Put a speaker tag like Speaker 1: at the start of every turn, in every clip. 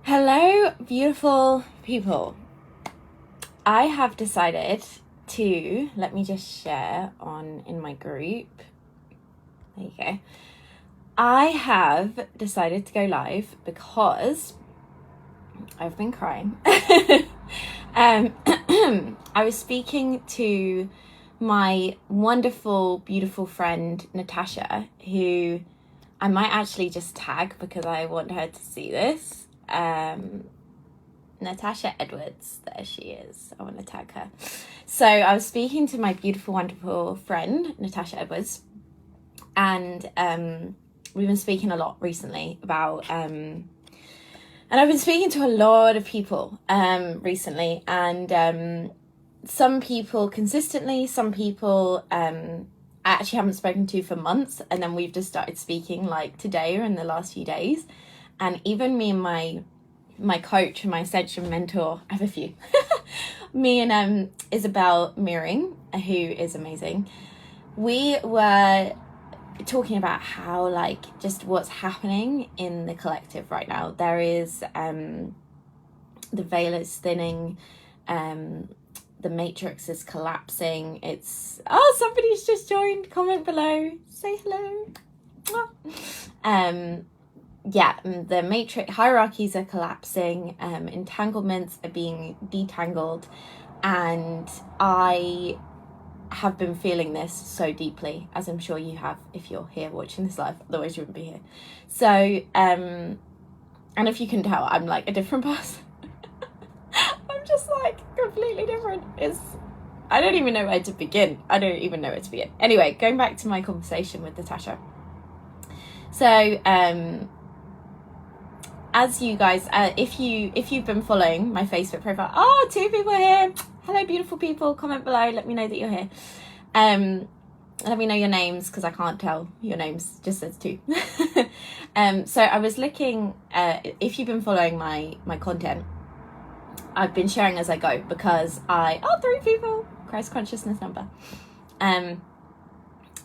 Speaker 1: Hello, beautiful people. I have decided to, let me just share in my group. There you go. I have decided to go live because I've been crying. I was speaking to my wonderful, beautiful friend, Natasha, who I might actually just tag because I want her to see this. Natasha Edwards, there she is. I want to tag her. So I was speaking to my beautiful, wonderful friend, Natasha Edwards, and we've been speaking a lot recently about, and I've been speaking to a lot of people recently, and some people consistently, some people I actually haven't spoken to for months, and then we've just started speaking like today or in the last few days. And even me and my coach and my Ascension mentor, I have a few, me and Isabel Meering, who is amazing, we were talking about how like just what's happening in the collective right now. There is the veil is thinning, the matrix is collapsing. Somebody's just joined. Comment below, say hello. The matrix hierarchies are collapsing, entanglements are being detangled, and I have been feeling this so deeply, as I'm sure you have if you're here watching this live, otherwise you wouldn't be here. So and if you can tell, I'm like a different person. I'm just like completely different. I don't even know where to begin. Anyway, going back to my conversation with Natasha. So as you guys, if you've been following my Facebook profile, 2 people here. Hello, beautiful people. Comment below. Let me know that you're here. Let me know your names because I can't tell your names. Just says 2. So I was looking. If you've been following my content, I've been sharing as I go because 3 people. Christ consciousness number. And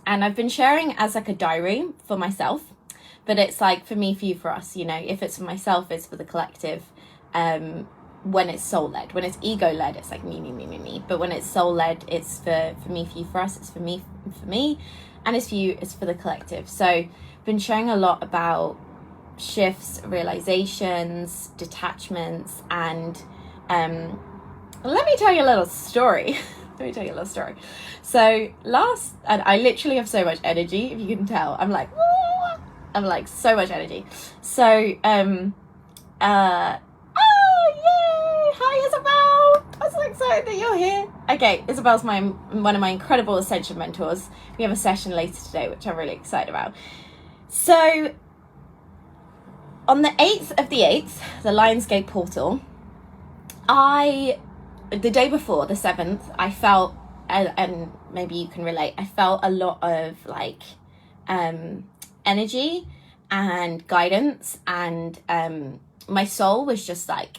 Speaker 1: I've been sharing as like a diary for myself. But it's like for me, for you, for us, if it's for myself, it's for the collective. When it's soul-led, when it's ego-led, it's like me. But when it's soul-led, it's for me, for you, for us, it's for me, and it's for you, it's for the collective. So I've been sharing a lot about shifts, realizations, detachments, and let me tell you a little story. So and I literally have so much energy, if you can tell. I'm like so much energy. So yay! Hi, Isabel. I'm so excited that you're here. Okay, Isabel's one of my incredible Ascension mentors. We have a session later today, which I'm really excited about. So on the 8th of the 8th, the Lionsgate portal, the day before, the 7th, I felt, and maybe you can relate, I felt a lot of like energy and guidance, and my soul was just like,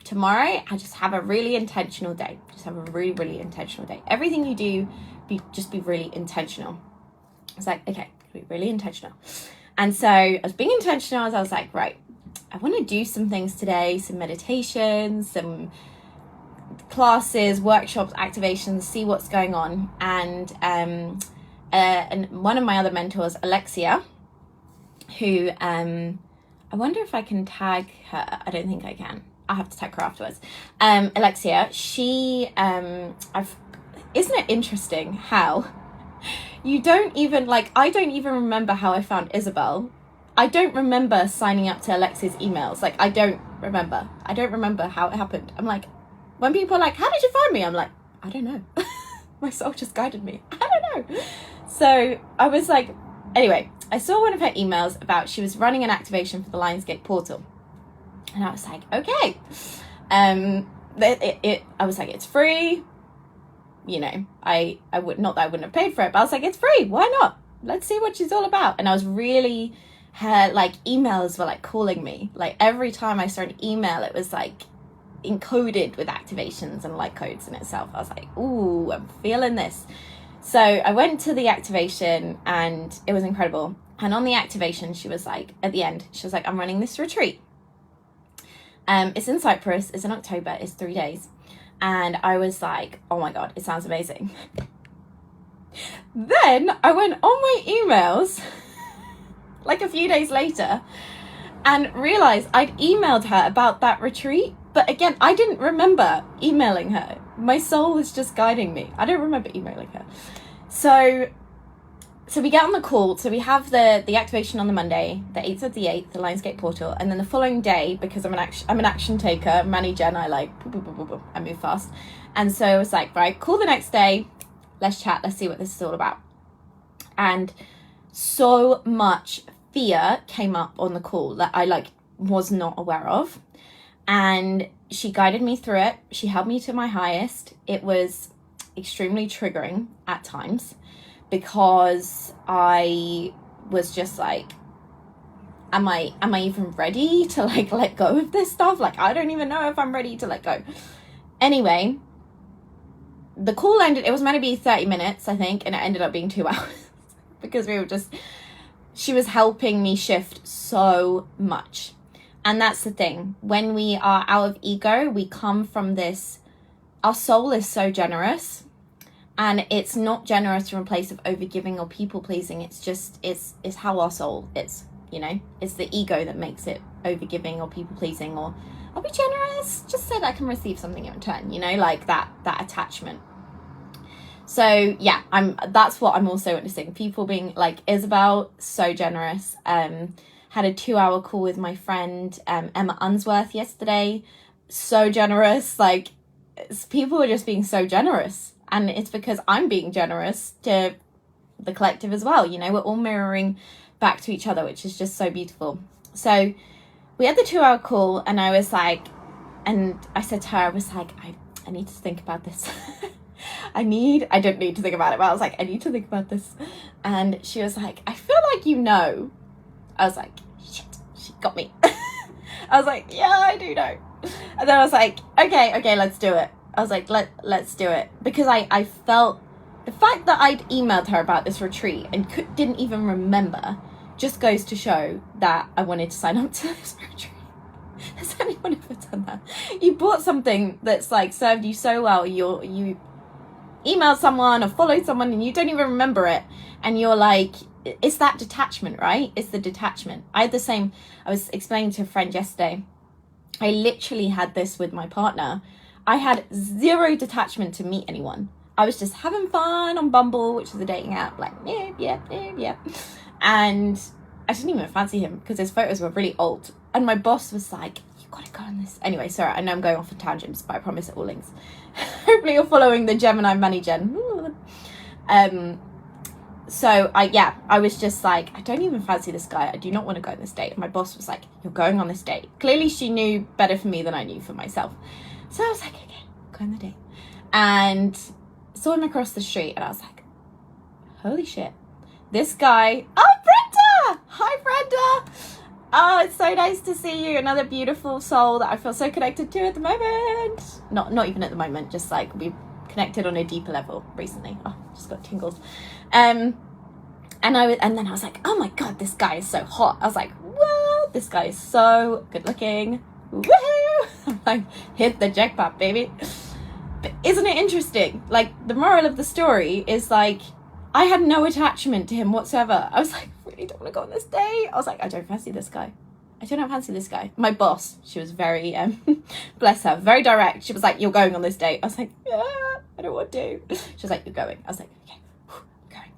Speaker 1: tomorrow I just have a really intentional day. Just have a really, really intentional day. Everything you do, be really intentional. I was like, okay, be really intentional. And so I was being intentional as I was like, right, I want to do some things today, some meditations, some classes, workshops, activations, see what's going on. And one of my other mentors, Alexia, who I wonder if I can tag her. I don't think I can. I'll have to tag her afterwards. Alexia, she isn't it interesting how you don't even I don't even remember how I found Isabel. I don't remember signing up to Alexia's emails. I don't remember how it happened. I'm like, when people are like, how did you find me? I'm like, I don't know. My soul just guided me. I don't know. So I was like, anyway, I saw one of her emails about she was running an activation for the Lionsgate portal. And I was like, okay. I was like, it's free. I wouldn't have paid for it, but I was like, it's free. Why not? Let's see what she's all about. And I was really, her emails were calling me. Every time I saw an email, it was encoded with activations and light codes in itself. I was like, ooh, I'm feeling this. So I went to the activation and it was incredible. And on the activation, she was like, at the end, she was like, I'm running this retreat. It's in Cyprus, it's in October, it's 3 days. And I was like, oh my God, it sounds amazing. Then I went on my emails like a few days later and realized I'd emailed her about that retreat. But again, I didn't remember emailing her. My soul was just guiding me. I don't remember emailing her. So we get on the call. So we have the activation on the Monday, the 8th of the 8th, the Lionsgate portal. And then the following day, because I'm an action taker, manager, and I like, I move fast. And so I was like, right, call the next day. Let's chat. Let's see what this is all about. And so much fear came up on the call that I like was not aware of. And she guided me through it. She held me to my highest. It was extremely triggering at times because I was just like, am I even ready to like let go of this stuff? Like, I don't even know if I'm ready to let go. Anyway, the call ended, it was meant to be 30 minutes, I think, and it ended up being 2 hours because she was helping me shift so much. And that's the thing. When we are out of ego, we come from this, our soul is so generous, and it's not generous from a place of overgiving or people pleasing. It's just, it's how our soul is, you know, it's the ego that makes it overgiving or people pleasing, or I'll be generous just so that I can receive something in return, you know, like that attachment. So yeah, that's what I'm also witnessing. People being like, Isabel, so generous. Had a 2-hour call with my friend Emma Unsworth yesterday. So generous. Like, people are just being so generous. And it's because I'm being generous to the collective as well. You know, we're all mirroring back to each other, which is just so beautiful. So we had the 2-hour call, and I was like, and I said to her, I was like, I need to think about this. I didn't need to think about it, but I was like, I need to think about this. And she was like, I feel like you know. I was like, shit, she got me. I was like, yeah, I do know. And then I was like, okay, let's do it. I was like, let's do it. Because I felt the fact that I'd emailed her about this retreat and didn't even remember just goes to show that I wanted to sign up to this retreat. Has anyone ever done that? You bought something that's like served you so well, you emailed someone or followed someone and you don't even remember it, and you're like, it's that detachment, right? It's the detachment. I was explaining to a friend yesterday, I literally had this with my partner. I had zero detachment to meet anyone. I was just having fun on Bumble, which is a dating app, like yeah. And I didn't even fancy him because his photos were really old. And my boss was like, you gotta go on this. Anyway, sorry, I know I'm going off on tangents, but I promise it all links. Hopefully you're following the Gemini Money Gen. So I was just like, I don't even fancy this guy. I do not want to go on this date. And my boss was like, you're going on this date. Clearly she knew better for me than I knew for myself. So I was like, okay, go on the date. And saw him across the street, and I was like, holy shit. This guy, Brenda! Hi, Brenda! Oh, it's so nice to see you. Another beautiful soul that I feel so connected to at the moment. Not even at the moment, just like we've connected on a deeper level recently. Oh, just got tingles. And then I was like, oh my God, this guy is so hot. I was like, whoa, this guy is so good looking. Woohoo! I'm like, hit the jackpot, baby. But isn't it interesting? Like, the moral of the story is like, I had no attachment to him whatsoever. I was like, really don't want to go on this date. I was like, I don't fancy this guy. My boss, she was very, bless her, very direct. She was like, you're going on this date. I was like, yeah, I don't want to. She was like, you're going. I was like, okay, I'm going.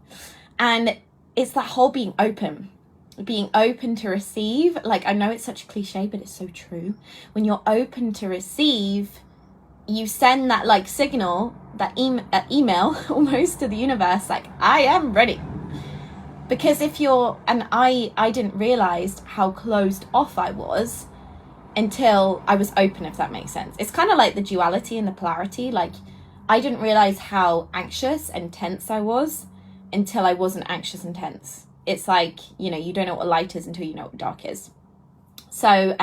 Speaker 1: And it's that whole being open to receive. Like, I know it's such a cliche, but it's so true. When you're open to receive, you send that like signal, that email almost to the universe, like, I am ready. Because if you're, and I didn't realize how closed off I was until I was open, if that makes sense. It's kind of like the duality and the polarity. Like, I didn't realize how anxious and tense I was until I wasn't anxious and tense. It's like, you know, you don't know what light is until you know what dark is. So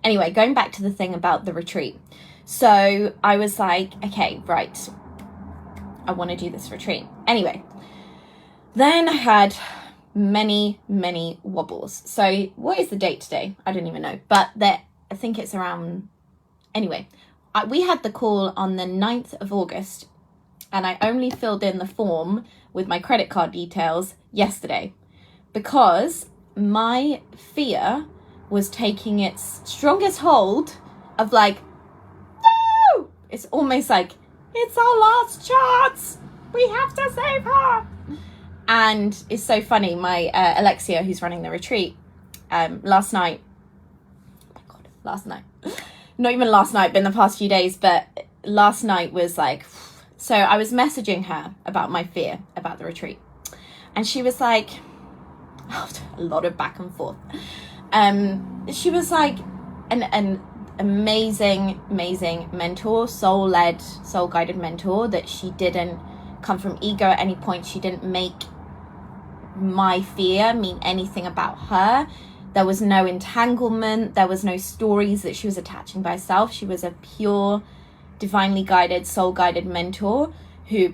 Speaker 1: anyway, going back to the thing about the retreat. So I was like, okay, right, I want to do this retreat. Anyway, then I had many wobbles. So what is the date today? I don't even know. But I think it's around, anyway, we had the call on the 9th of August, and I only filled in the form with my credit card details yesterday because my fear was taking its strongest hold of like, no! It's almost like, it's our last chance. We have to save her. And it's so funny. My Alexia, who's running the retreat, last night, oh my God, last night, not even last night, but in the past few days, but last night was like, so I was messaging her about my fear about the retreat. And she was like, after a lot of back and forth, she was like an amazing mentor, soul-led, soul-guided mentor, that she didn't come from ego at any point. She didn't make my fear mean anything about her. There was no entanglement. There was no stories that she was attaching by herself. She was a pure, divinely guided, soul-guided mentor who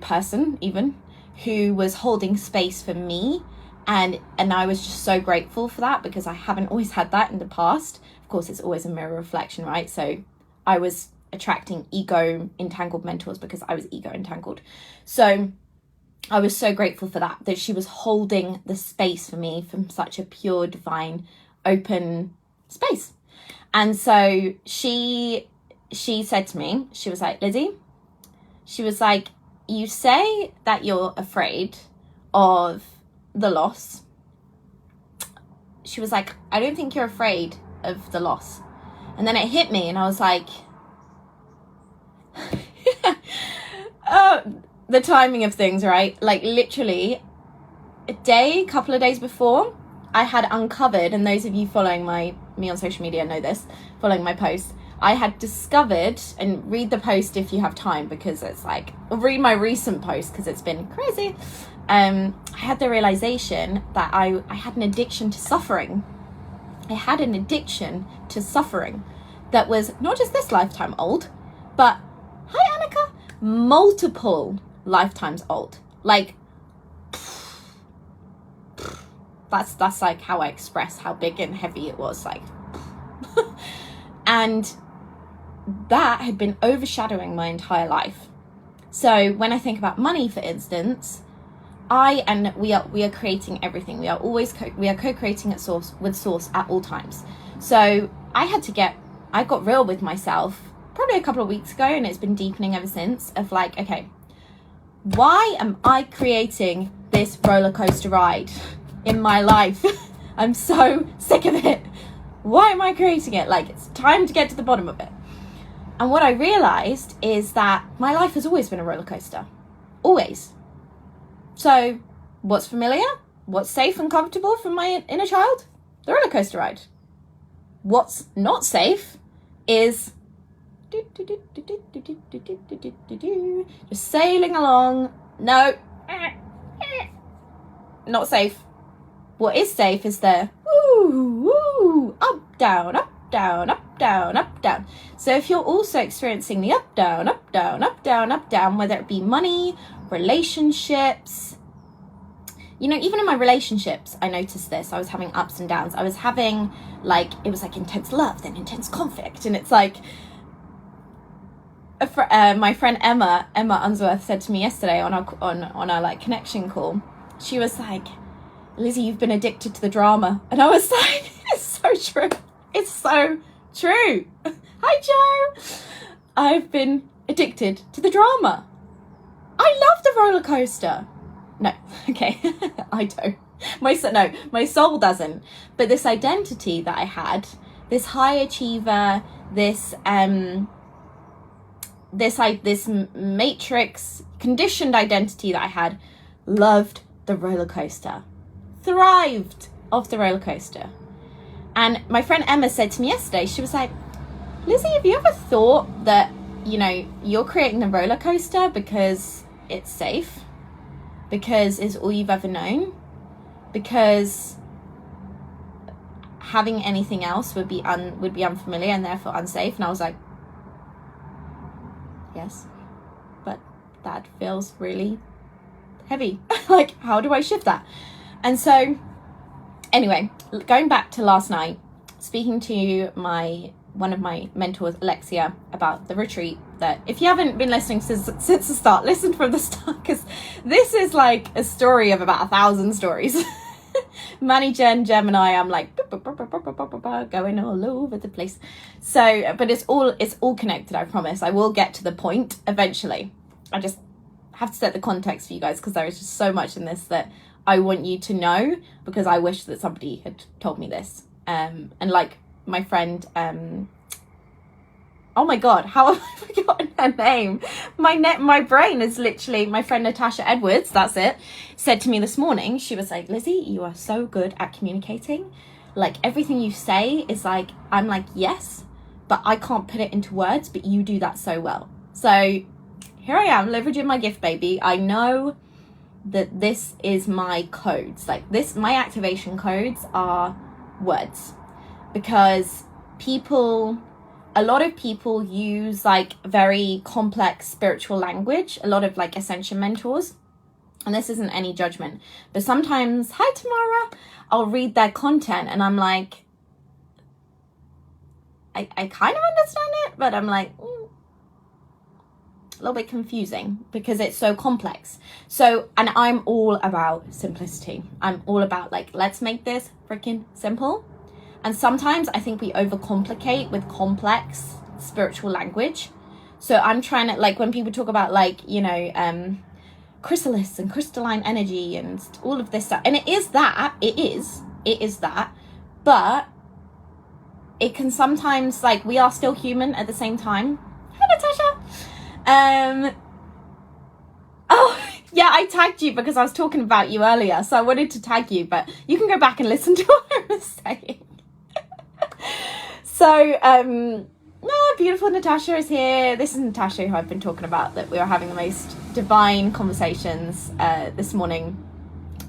Speaker 1: was holding space for me. And I was just so grateful for that, because I haven't always had that in the past. Of course, it's always a mirror reflection, right? So I was attracting ego entangled mentors because I was ego entangled. So I was so grateful for that she was holding the space for me from such a pure, divine, open space. And so she said to me, she was like, Lizzie, she was like, you say that you're afraid of the loss. She was like, I don't think you're afraid of the loss. And then it hit me, and I was like, the timing of things, right? Like literally couple of days before, I had uncovered, and those of you following me on social media know this, following my posts, I had discovered, and read the post if you have time, because it's like, or read my recent post because it's been crazy. I had the realization that I had an addiction to suffering. I had an addiction to suffering that was not just this lifetime old, but, hi Annika, multiple lifetimes old. Like, that's like how I express how big and heavy it was, like. And that had been overshadowing my entire life. So when I think about money, for instance, we are creating everything. We are always co-creating with source at all times. So I got real with myself probably a couple of weeks ago, and it's been deepening ever since, of like, okay, why am I creating this roller coaster ride in my life? I'm so sick of it. Why am I creating it? Like, it's time to get to the bottom of it. And what I realized is that my life has always been a roller coaster. Always. So what's familiar? What's safe and comfortable from my inner child? The roller coaster ride. What's not safe is just sailing along. No, not safe. What is safe is the up, down, up, down, up, down, up, down. So if you're also experiencing the up, down, up, down, up, down, up, down, whether it be money, relationships, even in my relationships, I noticed this. I was having ups and downs. I was having it was like intense love, then intense conflict. And it's like, my friend Emma Unsworth said to me yesterday on our like connection call, she was like, Lizzie, you've been addicted to the drama. And I was like, it's so true. It's so true. Hi, Joe. I've been addicted to the drama. I love the roller coaster. No, okay, I don't. My soul doesn't. But this identity that I had, this high achiever, this matrix conditioned identity that I had, loved the roller coaster, thrived off the roller coaster. And my friend Emma said to me yesterday, she was like, Lizzie, have you ever thought that, you're creating the roller coaster because it's safe? Because it's all you've ever known? Because having anything else would be unfamiliar and therefore unsafe? And I was like, yes, but that feels really heavy. Like, how do I shift that? And so anyway, going back to last night, speaking to my one of my mentors, Alexia, about the retreat, that if you haven't been listening since the start, listen from the start, because this is like a story of about 1,000 stories. Money Gen Gemini, I'm like going all over the place. So, but it's all connected, I promise. I will get to the point eventually. I just have to set the context for you guys, because there is just so much in this that I want you to know, because I wish that somebody had told me this. And like my friend, oh my god, how have I forgotten her name? My brain is literally, my friend Natasha Edwards, that's it, said to me this morning, she was like, Lizzie, you are so good at communicating. Like, everything you say is like, I'm like, yes, but I can't put it into words, but you do that so well. So here I am, leveraging my gift, baby. I know that this is my codes. Like this, my activation codes are words, because a lot of people use like very complex spiritual language, a lot of like ascension mentors, and this isn't any judgment, but sometimes, hi Tamara, I'll read their content and I'm like, I kind of understand it, but I'm like, a little bit confusing because it's so complex. So, and I'm all about simplicity. I'm all about like, let's make this freaking simple. And sometimes I think we overcomplicate with complex spiritual language. So I'm trying to, like, when people talk about like, you know, chrysalis and crystalline energy and all of this stuff, and it is that, it is that, but it can sometimes, like, we are still human at the same time. Hi Natasha. Oh yeah, I tagged you because I was talking about you earlier, so I wanted to tag you, but you can go back and listen to what I was saying. So, beautiful Natasha is here. This is Natasha who I've been talking about, that we are having the most divine conversations this morning.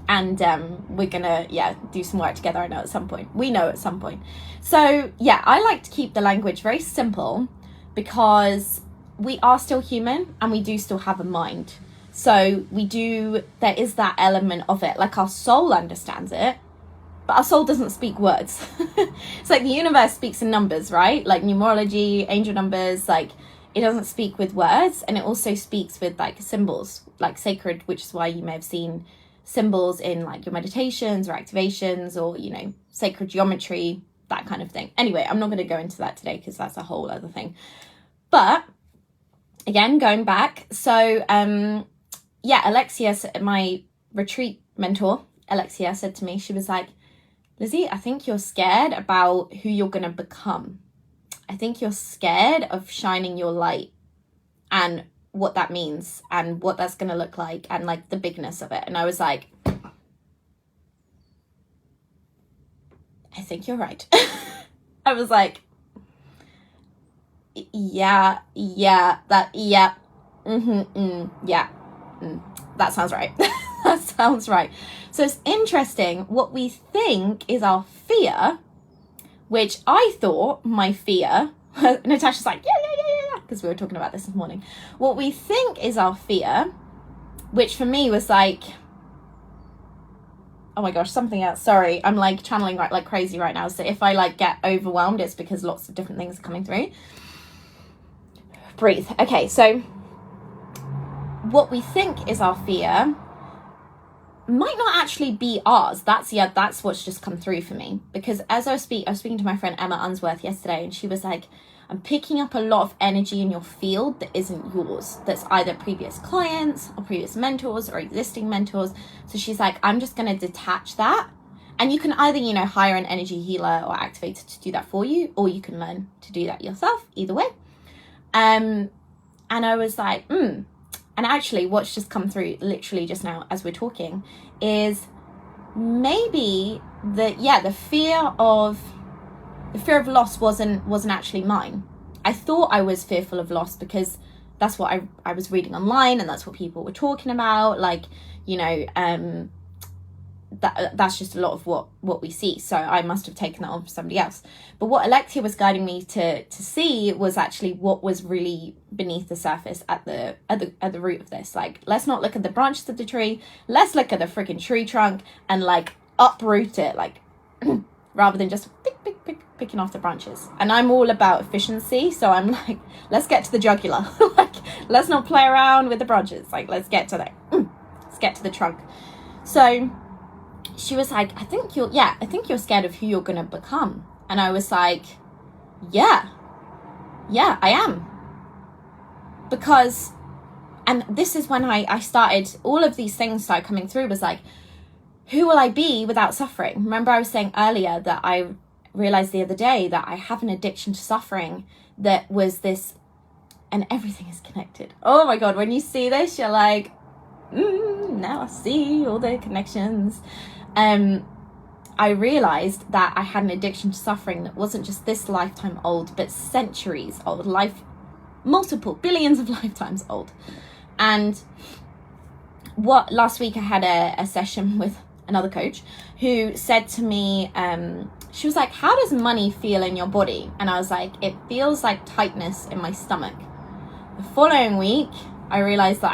Speaker 1: And we're gonna, do some work together, I know at some point. We know at some point. So, yeah, I like to keep the language very simple, because we are still human and we do still have a mind. So there is that element of it, like our soul understands it, but our soul doesn't speak words. It's like the universe speaks in numbers, right? Like numerology, angel numbers, like it doesn't speak with words. And it also speaks with like symbols, like sacred, which is why you may have seen symbols in like your meditations or activations, or, you know, sacred geometry, that kind of thing. Anyway, I'm not going to go into that today because that's a whole other thing. But again, going back. So, Alexia, my retreat mentor, Alexia, said to me, she was like, Lizzie, I think you're scared about who you're going to become. I think you're scared of shining your light and what that means and what that's going to look like and like the bigness of it. And I was like, I think you're right. I was like, that sounds right. That sounds right. So it's interesting, what we think is our fear, which I thought my fear, Natasha's like, yeah, because we were talking about this morning. What we think is our fear, which for me was like, oh my gosh, something else. Sorry, I'm like channeling like crazy right now. So if I like get overwhelmed, it's because lots of different things are coming through. Breathe. Okay, so what we think is our fear might not actually be ours. That's what's just come through for me. Because as I was speaking to my friend Emma Unsworth yesterday, and she was like, I'm picking up a lot of energy in your field that isn't yours. That's either previous clients or previous mentors or existing mentors. So she's like, I'm just going to detach that. And you can either, you know, hire an energy healer or activator to do that for you, or you can learn to do that yourself, either way. And I was like, And actually what's just come through literally just now as we're talking is maybe the fear of loss wasn't actually mine. I thought I was fearful of loss because that's what I was reading online, and that's what people were talking about. Like, you know, that's just a lot of what we see. So I must have taken that on for somebody else. But what Alexia was guiding me to see was actually what was really beneath the surface at the root of this. Like, let's not look at the branches of the tree. Let's look at the freaking tree trunk and like uproot it, like rather than just pick. picking off the branches. And I'm all about efficiency, so I'm like, let's get to the jugular. Like, let's not play around with the branches. Like, let's get to let's get to the trunk. So she was like, I think you're scared of who you're gonna become. And I was like, yeah, I am. Because, and this is when I started, all of these things started coming through, was like, who will I be without suffering? Remember I was saying earlier that I realized the other day that I have an addiction to suffering that was this, and everything is connected. Oh my God, when you see this, you're like, now I see all the connections. I realized that I had an addiction to suffering that wasn't just this lifetime old, but centuries old, multiple billions of lifetimes old. And last week I had a session with another coach who said to me, she was like, how does money feel in your body? And I was like, it feels like tightness in my stomach. The following week, I realized that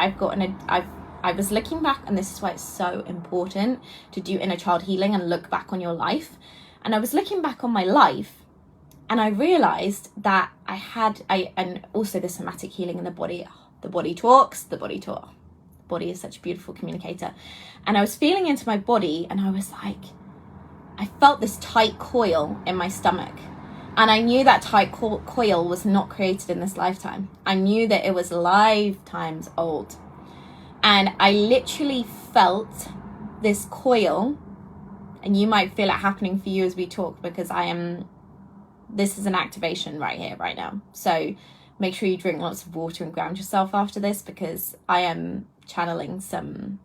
Speaker 1: I was looking back, and this is why it's so important to do inner child healing and look back on your life. And I was looking back on my life, and I realized that and also the somatic healing in the body. The body talks, the body talks. Body is such a beautiful communicator. And I was feeling into my body, and I was like, I felt this tight coil in my stomach. And I knew that tight coil was not created in this lifetime. I knew that it was lifetimes old. And I literally felt this coil, and you might feel it happening for you as we talk, because this is an activation right here, right now. So make sure you drink lots of water and ground yourself after this, because I am channeling some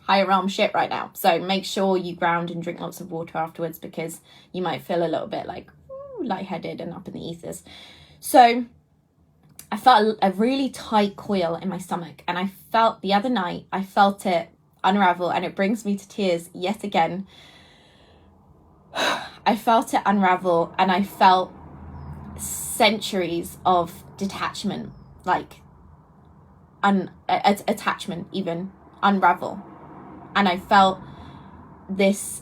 Speaker 1: higher realm shit right now. So make sure you ground and drink lots of water afterwards, because you might feel a little bit like lightheaded and up in the ethers. So I felt a really tight coil in my stomach, and the other night I felt it unravel, and it brings me to tears yet again. I felt it unravel, and I felt centuries of detachment, like attachment even, unravel. And I felt this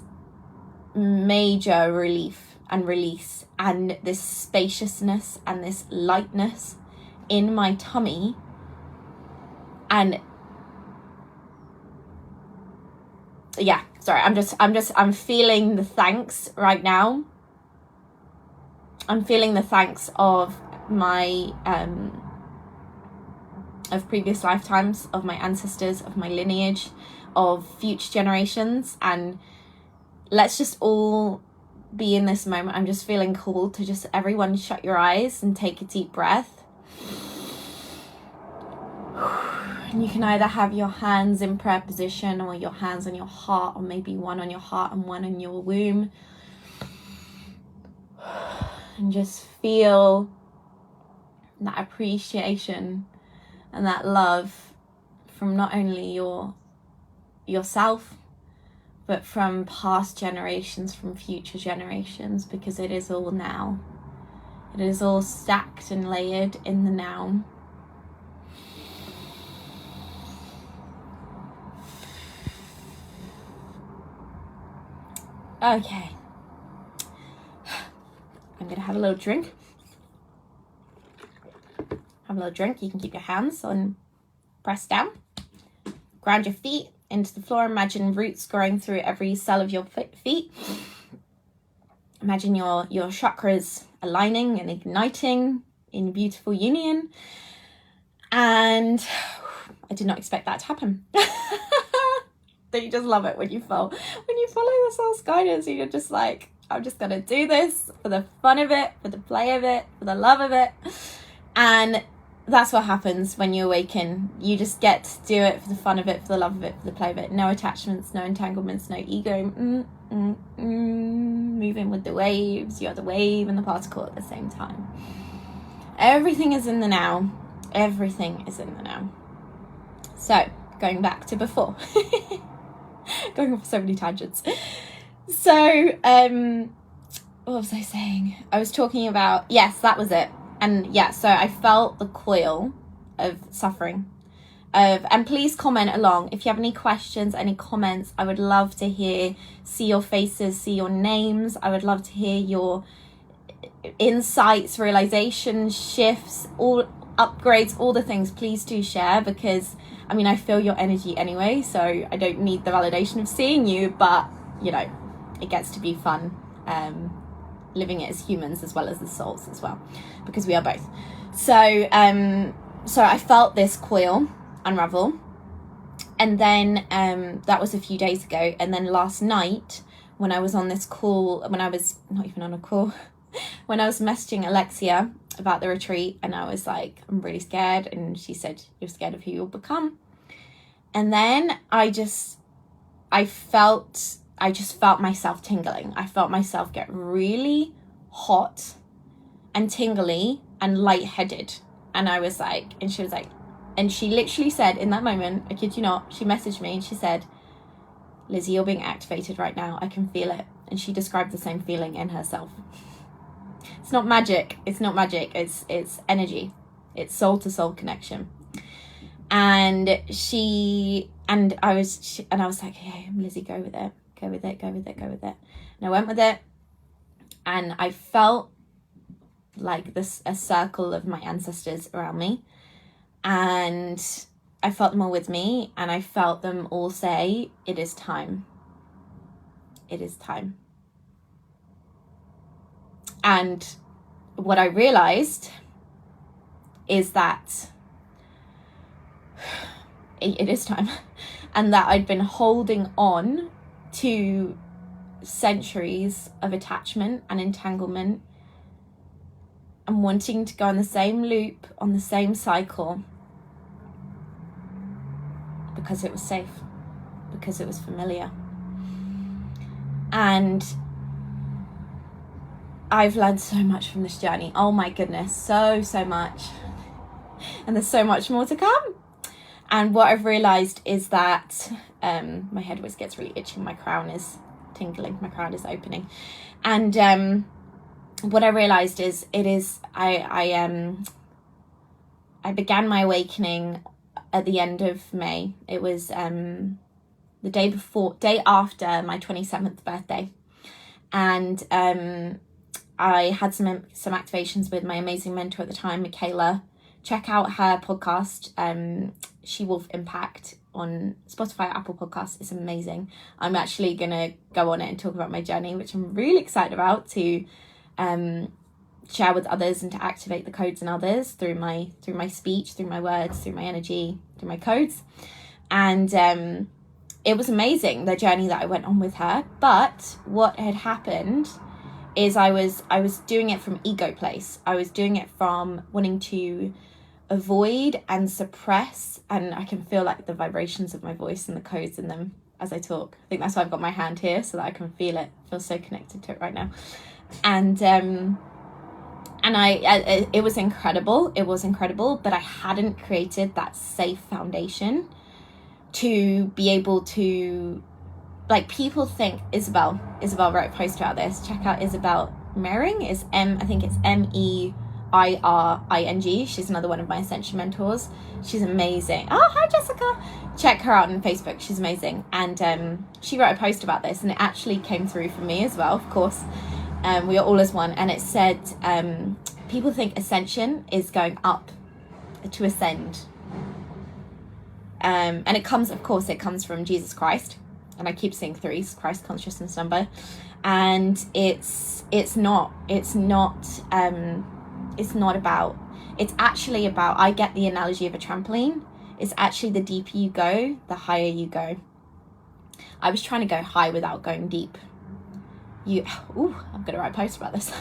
Speaker 1: major relief and release, and this spaciousness and this lightness in my tummy. And yeah, sorry, I'm feeling the thanks right now. I'm feeling the thanks of my of previous lifetimes, of my ancestors, of my lineage, of future generations. And let's just all be in this moment. I'm just feeling called to just everyone shut your eyes and take a deep breath. And you can either have your hands in prayer position, or your hands on your heart, or maybe one on your heart and one on your womb. And just feel that appreciation and that love from not only yourself, but from past generations, from future generations, because it is all now. It is all stacked and layered in the now. Okay. I'm going to have a little drink. Have a little drink. You can keep your hands on, press down. Ground your feet into the floor. Imagine roots growing through every cell of your feet. Imagine your chakras aligning and igniting in beautiful union. And I did not expect that to happen. Don't you just love it when you follow the soul's guidance? You're just like, I'm just going to do this for the fun of it, for the play of it, for the love of it. And that's what happens when you awaken. You just get to do it for the fun of it, for the love of it, for the play of it. No attachments, no entanglements, no ego. Moving with the waves. You're the wave and the particle at the same time. Everything is in the now. Everything is in the now. So, going back to before. Going off so many tangents. So, what was I saying? I was talking about, yes, that was it. And yeah, so I felt the coil of suffering. And please comment along. If you have any questions, any comments, I would love to see your faces, see your names. I would love to hear insights, realizations, shifts, all upgrades, all the things, please do share, because I mean, I feel your energy anyway, so I don't need the validation of seeing you, but you know, it gets to be fun, living it as humans as well as the souls as well, because we are both. So so I felt this coil unravel, and then that was a few days ago, and then last night when I was on this call, when I was not even on a call, when I was messaging Alexia about the retreat, and I was like, I'm really scared, and she said, you're scared of who you'll become. And then I just felt myself tingling. I felt myself get really hot and tingly and lightheaded. And I was like, and she was like, and she literally said in that moment, I kid you not, she messaged me and she said, Lizzie, you're being activated right now. I can feel it. And she described the same feeling in herself. It's not magic. It's not magic. It's energy. It's soul to soul connection. And I was like, hey, Lizzie, go with it. Go with it. Go with it. Go with it. And I went with it. And I felt like a circle of my ancestors around me. And I felt them all with me. And I felt them all say, it is time. It is time. And what I realized is that it is time, and that I'd been holding on to centuries of attachment and entanglement and wanting to go on the same loop, on the same cycle, because it was safe, because it was familiar. And I've learned so much from this journey. Oh my goodness, so much. And there's so much more to come. And what I've realized is that my head always gets really itchy. My crown is tingling. My crown is opening. And what I realized is I began my awakening at the end of May. It was the day after my 27th birthday. And I had some activations with my amazing mentor at the time, Michaela. Check out her podcast, She Wolf Impact, on Spotify, Apple Podcasts. It's amazing. I'm actually going to go on it and talk about my journey, which I'm really excited about, to share with others and to activate the codes in others through my speech, through my words, through my energy, through my codes. And it was amazing, the journey that I went on with her. But what had happened is I was doing it from ego place. I was doing it from wanting to avoid and suppress, and I can feel like the vibrations of my voice and the codes in them as I talk. I think that's why I've got my hand here, so that I can feel it. I feel so connected to it right now. And it was incredible. It was incredible, but I hadn't created that safe foundation to be able to, like, people think Isabel wrote a post about this. Check out Isabel Meiring. I think it's Meiring. She's another one of my ascension mentors. She's amazing. Oh, hi Jessica. Check her out on Facebook. She's amazing. And she wrote a post about this, and it actually came through for me as well, of course. We are all as one. And it said, people think ascension is going up, to ascend. And it comes from Jesus Christ. And I keep saying threes, Christ consciousness number. And it's actually about, I get the analogy of a trampoline. It's actually the deeper you go, the higher you go. I was trying to go high without going deep. I'm going to write a post about this.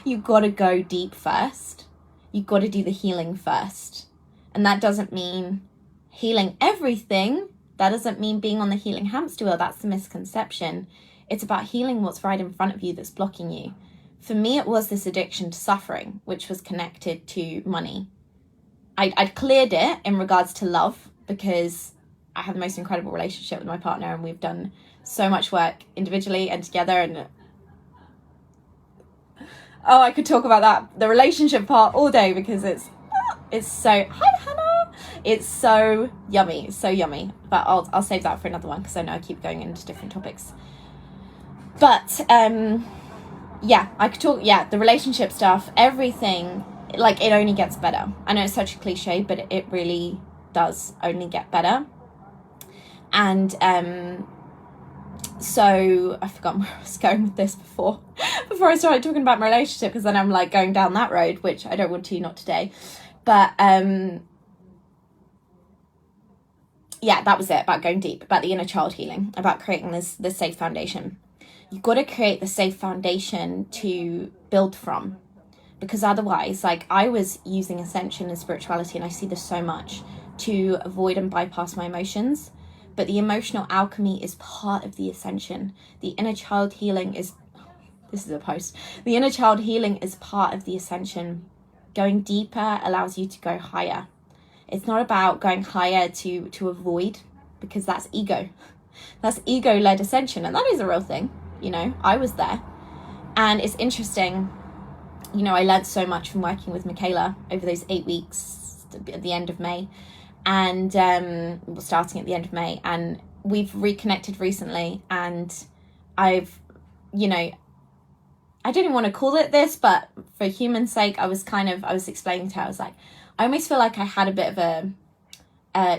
Speaker 1: You've got to go deep first. You've got to do the healing first. And that doesn't mean healing everything. That doesn't mean being on the healing hamster wheel. That's the misconception. It's about healing what's right in front of you that's blocking you. For me, it was this addiction to suffering, which was connected to money. I'd cleared it in regards to love, because I have the most incredible relationship with my partner, and we've done so much work individually and together. And I could talk about that, the relationship part, all day, because it's so, hi Hannah, it's so yummy. It's so yummy. But I'll save that for another one, because I know I keep going into different topics. But yeah, I could talk, yeah, the relationship stuff, everything, like, it only gets better. I know it's such a cliche, but it really does only get better. And so I forgot where I was going with this before I started talking about my relationship, because then I'm like going down that road, which I don't want to, not today. But yeah, that was it, about going deep, about the inner child healing, about creating this safe foundation. You've got to create the safe foundation to build from, because otherwise, like, I was using ascension and spirituality, and I see this so much, to avoid and bypass my emotions. But the emotional alchemy is part of the ascension. The inner child healing is, this is a post, the inner child healing is part of the ascension. Going deeper allows you to go higher. It's not about going higher to avoid, because that's ego. That's ego-led ascension, and that is a real thing. You know, I was there. And it's interesting, you know, I learned so much from working with Michaela over those 8 weeks at the end of May. And starting at the end of May, and we've reconnected recently, and I've, you know, I didn't want to call it this, but for human sake, I was explaining to her, I was like, I almost feel like I had a bit of a,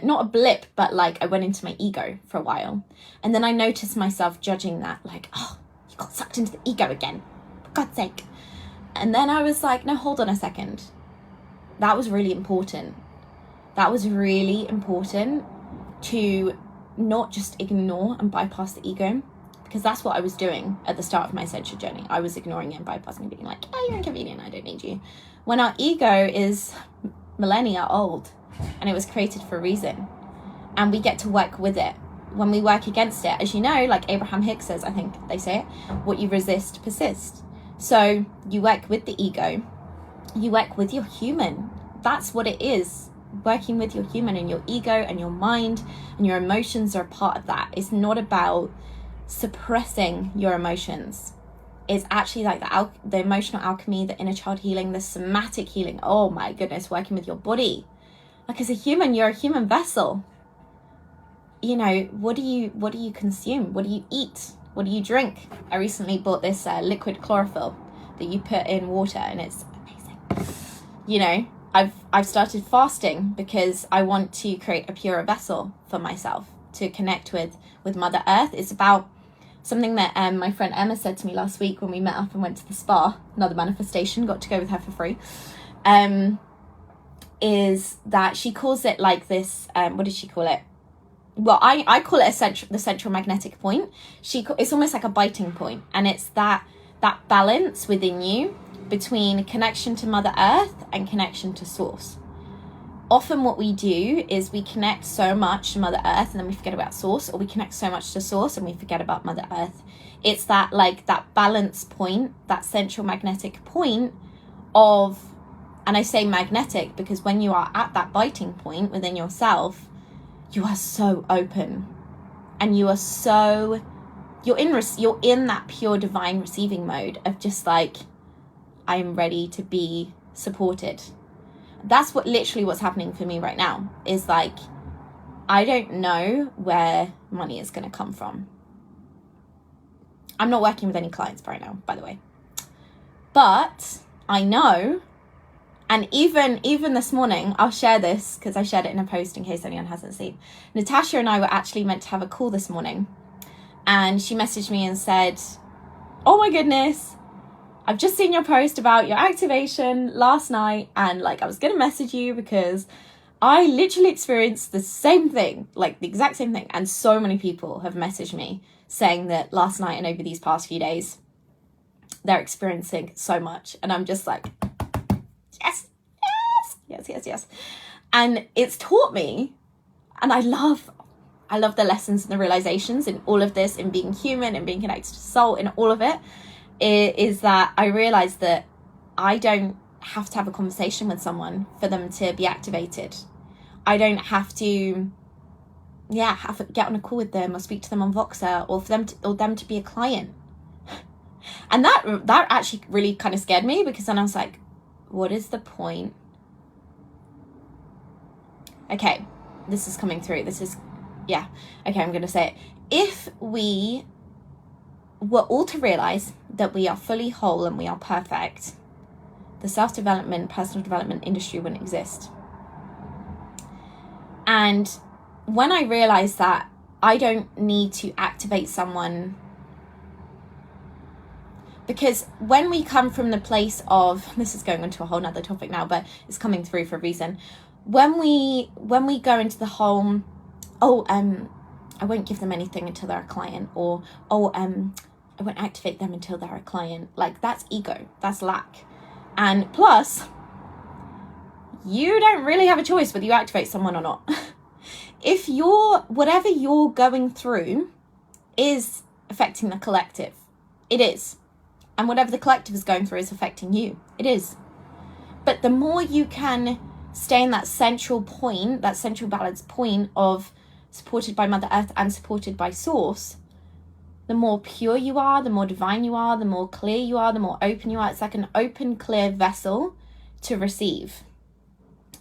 Speaker 1: not a blip, but like I went into my ego for a while. And then I noticed myself judging that, like, oh, you got sucked into the ego again, for God's sake. And then I was like, no, hold on a second. That was really important. That was really important, to not just ignore and bypass the ego, because that's what I was doing at the start of my ascension journey. I was ignoring it and bypassing it, being like, oh, you're inconvenient, I don't need you. When our ego is millennia old, and it was created for a reason, and we get to work with it. When we work against it, as you know, like Abraham Hicks says, I think they say it, what you resist persists. So you work with the ego, you work with your human. That's what it is. Working with your human, and your ego and your mind and your emotions are a part of that. It's not about suppressing your emotions. It's actually like the emotional alchemy, the inner child healing, the somatic healing. Oh my goodness, working with your body. Like, as a human, you're a human vessel. You know, what do you consume? What do you eat? What do you drink? I recently bought this liquid chlorophyll that you put in water, and it's amazing. You know, I've started fasting because I want to create a purer vessel for myself, to connect with Mother Earth. It's about something that my friend Emma said to me last week when we met up and went to the spa, another manifestation, got to go with her for free, is that she calls it like this, what did she call it? Well, I call it the central magnetic point. It's almost like a biting point, and it's that balance within you between connection to Mother Earth and connection to Source. Often what we do is we connect so much to Mother Earth and then we forget about Source, or we connect so much to Source and we forget about Mother Earth. It's that, like, that balance point, that central magnetic point of, and I say magnetic because when you are at that biting point within yourself, you are so open, and you are so, you're in that pure divine receiving mode of just like, I am ready to be supported. That's what's happening for me right now, is like, I don't know where money is going to come from. I'm not working with any clients right now, by the way, but I know, and even this morning, I'll share this because I shared it in a post in case anyone hasn't seen. Natasha and I were actually meant to have a call this morning, and she messaged me and said, oh my goodness, I've just seen your post about your activation last night, and like, I was going to message you because I literally experienced the same thing, like the exact same thing. And so many people have messaged me saying that last night and over these past few days, they're experiencing so much. And I'm just like, yes. And it's taught me, and I love the lessons and the realizations in all of this, in being human and being connected to soul, in all of it. Is that I realized that I don't have to have a conversation with someone for them to be activated. I don't have to get on a call with them or speak to them on Voxer, or for them to be a client. And that actually really kind of scared me, because then I was like, what is the point? Okay, this is coming through. Okay, I'm going to say it. If we were all to realize that we are fully whole and we are perfect, the self-development, personal development industry wouldn't exist. And when I realized that I don't need to activate someone, because when we come from the place of, this is going into a whole nother topic now, but it's coming through for a reason. When we go into the whole, I won't give them anything until they're a client, or, I won't activate them until they're a client. Like, that's ego, that's lack. And plus, you don't really have a choice whether you activate someone or not. If whatever you're going through is affecting the collective, it is. And whatever the collective is going through is affecting you, it is. But the more you can stay in that central point, that central balance point of supported by Mother Earth and supported by Source, the more pure you are, the more divine you are, the more clear you are, the more open you are. It's like an open, clear vessel to receive.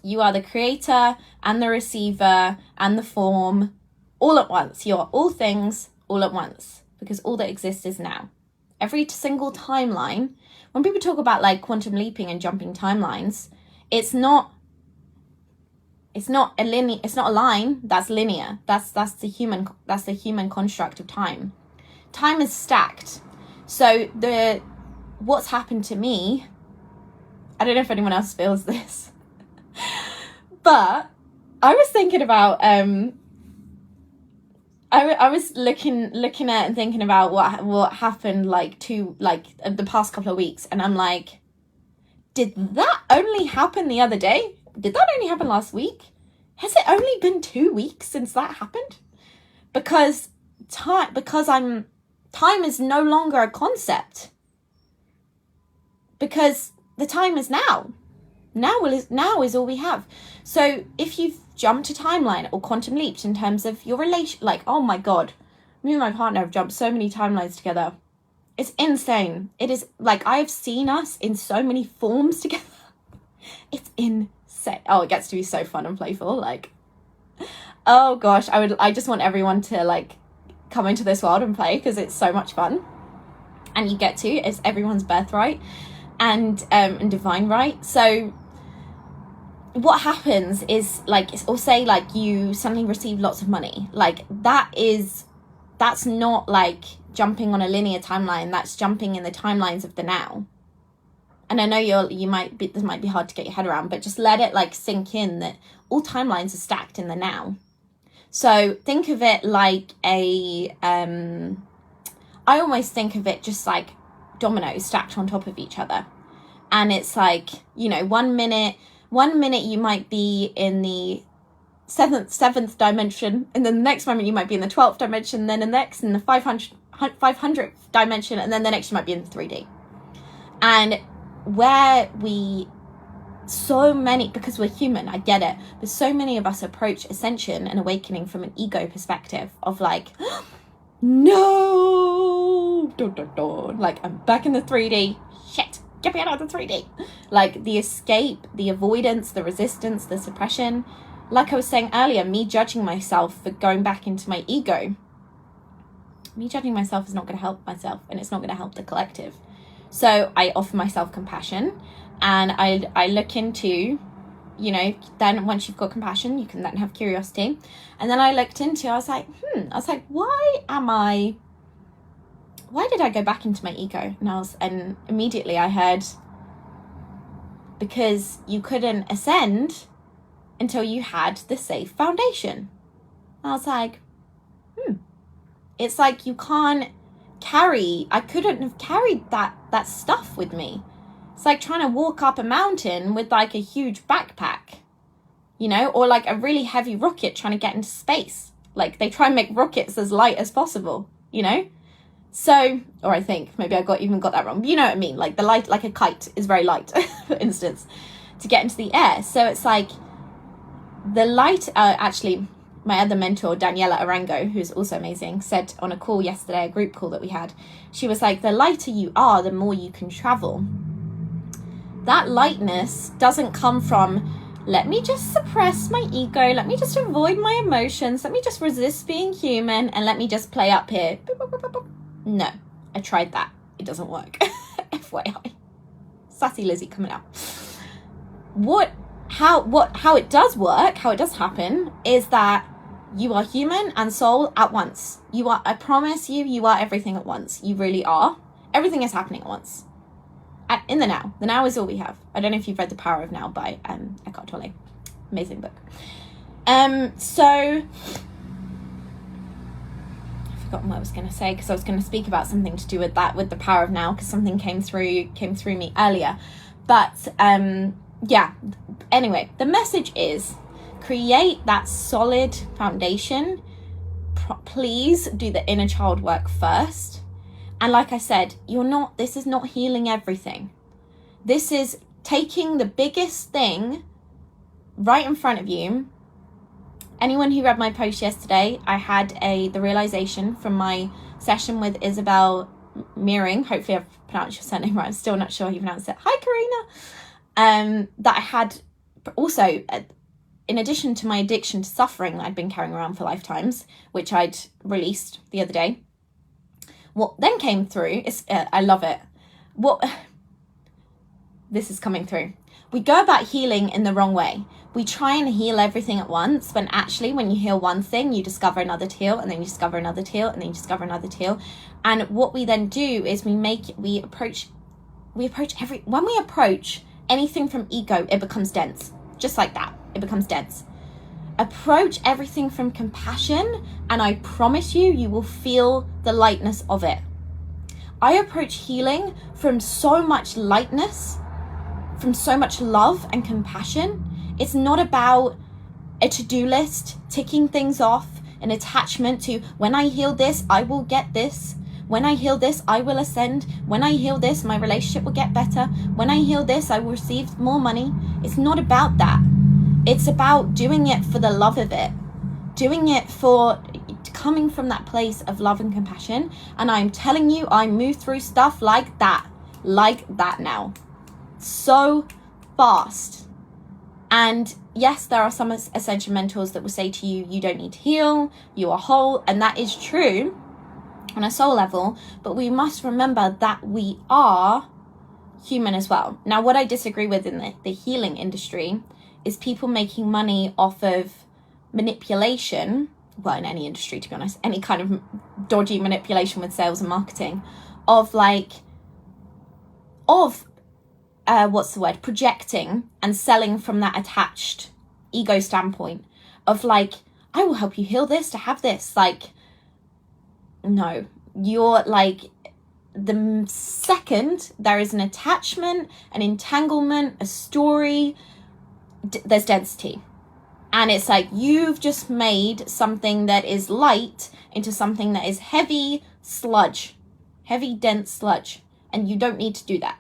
Speaker 1: You are the creator and the receiver and the form all at once. You are all things all at once, because all that exists is now. Every single timeline, when people talk about like quantum leaping and jumping timelines, it's not a line that's linear. That's the human construct of time. Time is stacked. So what's happened to me, I don't know if anyone else feels this, but I was thinking about I was looking at and thinking about what happened the past couple of weeks, and I'm like, did that only happen the other day? Did that only happen last week? Has it only been 2 weeks since that happened? Because time is no longer a concept. Because the time is now. Now is all we have. So if you've jumped a timeline or quantum leaped in terms of your relation, like, oh my God, me and my partner have jumped so many timelines together. It's insane. It is like, I've seen us in so many forms together. It's insane. Oh, it gets to be so fun and playful. Like, oh gosh, I just want everyone to like come into this world and play, because it's so much fun. And you get to, it's everyone's birthright and divine right. So what happens is, like, or say like you suddenly receive lots of money, like that's not like jumping on a linear timeline. That's jumping in the timelines of the now. And I know this might be hard to get your head around, but just let it like sink in that all timelines are stacked in the now. So think of it like I almost think of it just like dominoes stacked on top of each other. And it's like, you know, one minute you might be in the seventh dimension, and then the next moment you might be in the 12th dimension, then the next in the 500th dimension, and then the next you might be in 3D. And because we're human, I get it, but so many of us approach ascension and awakening from an ego perspective of like, no, like, I'm back in the 3D, shit, get me out of the 3D. Like, the escape, the avoidance, the resistance, the suppression. Like I was saying earlier, me judging myself for going back into my ego, me judging myself is not going to help myself, and it's not going to help the collective. So I offer myself compassion, and I look into, you know, then once you've got compassion, you can then have curiosity. And then I looked into, I was like, why did I go back into my ego? And immediately I heard, because you couldn't ascend until you had the safe foundation. And I was like, it's like you can't I couldn't have carried that stuff with me. It's like trying to walk up a mountain with like a huge backpack, you know, or like a really heavy rocket trying to get into space. Like, they try and make rockets as light as possible, you know? So, or I think maybe I got that wrong. But you know what I mean? Like, the light, like a kite is very light, for instance, to get into the air. So it's like the light, actually, my other mentor, Daniela Arango, who's also amazing, said on a call yesterday, a group call that we had, she was like, the lighter you are, the more you can travel. That lightness doesn't come from, let me just suppress my ego, let me just avoid my emotions, let me just resist being human, and let me just play up here. No. I tried that. It doesn't work. FYI. Sassy Lizzie coming out. How it does work, how it does happen, is that you are human and soul at once. I promise you are everything at once. You really are. Everything is happening at once. In the now. The now is all we have. I don't know if you've read The Power of Now by Eckhart Tolle. Amazing book. So I've forgotten what I was going to say, because I was going to speak about something to do with that, with The Power of Now, because something came through me earlier. But yeah, anyway, the message is create that solid foundation. Please do the inner child work first. And like I said, this is not healing everything. This is taking the biggest thing right in front of you. Anyone who read my post yesterday, I had the realization from my session with Isabel Meering. Hopefully I've pronounced your surname right. I'm still not sure how you pronounce it. Hi, Karina. That I had also, in addition to my addiction to suffering that I'd been carrying around for lifetimes, which I'd released the other day. What then came through is, I love it. This is coming through. We go about healing in the wrong way. We try and heal everything at once, when actually when you heal one thing, you discover another teal, and then you discover another teal, and then you discover another teal. And what we then do is when we approach anything from ego, it becomes dense. Just like that, it becomes dense. Approach everything from compassion, and I promise you will feel the lightness of it. I approach healing from so much lightness, from so much love and compassion. It's not about a to-do list, ticking things off, an attachment to, when I heal this, I will get this. When I heal this, I will ascend. When I heal this, my relationship will get better. When I heal this, I will receive more money. It's not about that. It's about doing it for the love of it. Doing it for coming from that place of love and compassion. And I'm telling you, I move through stuff like that now. So fast. And yes, there are some ascension mentors that will say to you, you don't need to heal, you are whole. And that is true on a soul level, but we must remember that we are human as well. Now, what I disagree with in the healing industry is people making money off of manipulation. Well, in any industry, to be honest, any kind of dodgy manipulation with sales and marketing projecting and selling from that attached ego standpoint of I will help you heal this to have this. No, you're the second there is an attachment, an entanglement, a story, there's density. And it's you've just made something that is light into something that is heavy sludge, heavy, dense sludge. And you don't need to do that.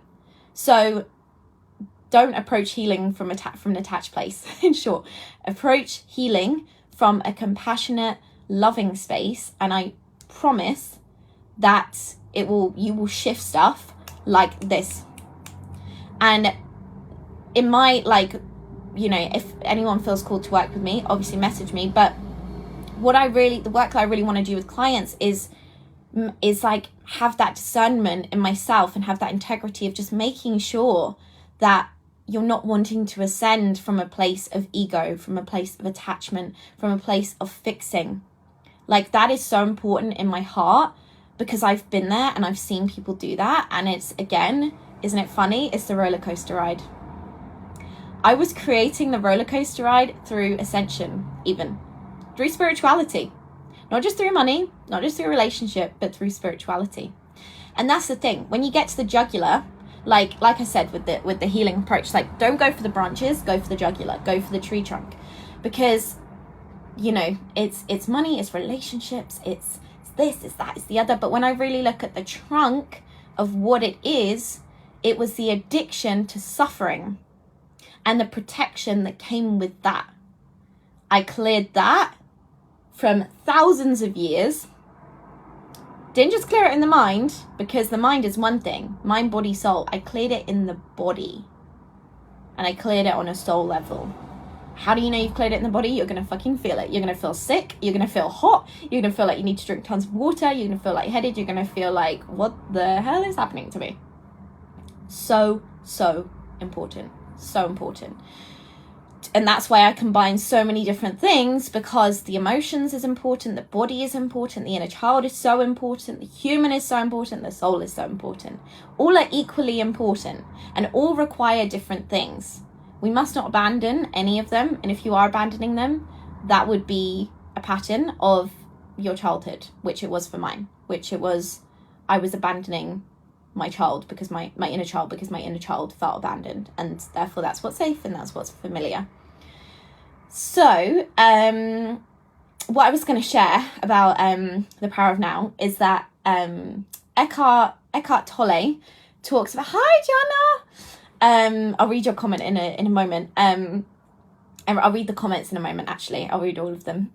Speaker 1: So don't approach healing from an attached place. In short, approach healing from a compassionate, loving space. And I promise that you will shift stuff like this. And it might if anyone feels called to work with me, obviously message me. But the work that I really want to do with clients is have that discernment in myself and have that integrity of just making sure that you're not wanting to ascend from a place of ego, from a place of attachment, from a place of fixing. That is so important in my heart, because I've been there and I've seen people do that. And it's, again, isn't it funny? It's the roller coaster ride. I was creating the roller coaster ride through ascension, even through spirituality, not just through money, not just through relationship, but through spirituality. And that's the thing. When you get to the jugular, like I said with the healing approach, don't go for the branches, go for the jugular, go for the tree trunk, because it's money, it's relationships, it's this, it's that, it's the other. But when I really look at the trunk of what it was the addiction to suffering and the protection that came with that. I cleared that from thousands of years. Didn't just clear it in the mind, because the mind is one thing. Mind, body, soul. I cleared it in the body. And I cleared it on a soul level. How do you know you've cleared it in the body? You're going to fucking feel it. You're going to feel sick. You're going to feel hot. You're going to feel like you need to drink tons of water. You're going to feel lightheaded. You're going to feel like, what the hell is happening to me? So important. So important. And that's why I combine so many different things, because the emotions is important, the body is important, the inner child is so important, the human is so important, the soul is so important. All are equally important and all require different things. We must not abandon any of them. And if you are abandoning them, that would be a pattern of your childhood, which it was for mine, I was abandoning my child because my inner child felt abandoned, and therefore that's what's safe and that's what's familiar. So what I was going to share about the power of now is that Eckhart Tolle talks about, hi Jana, I'll read your comment in a moment, and I'll read the comments in a moment. Actually, I'll read all of them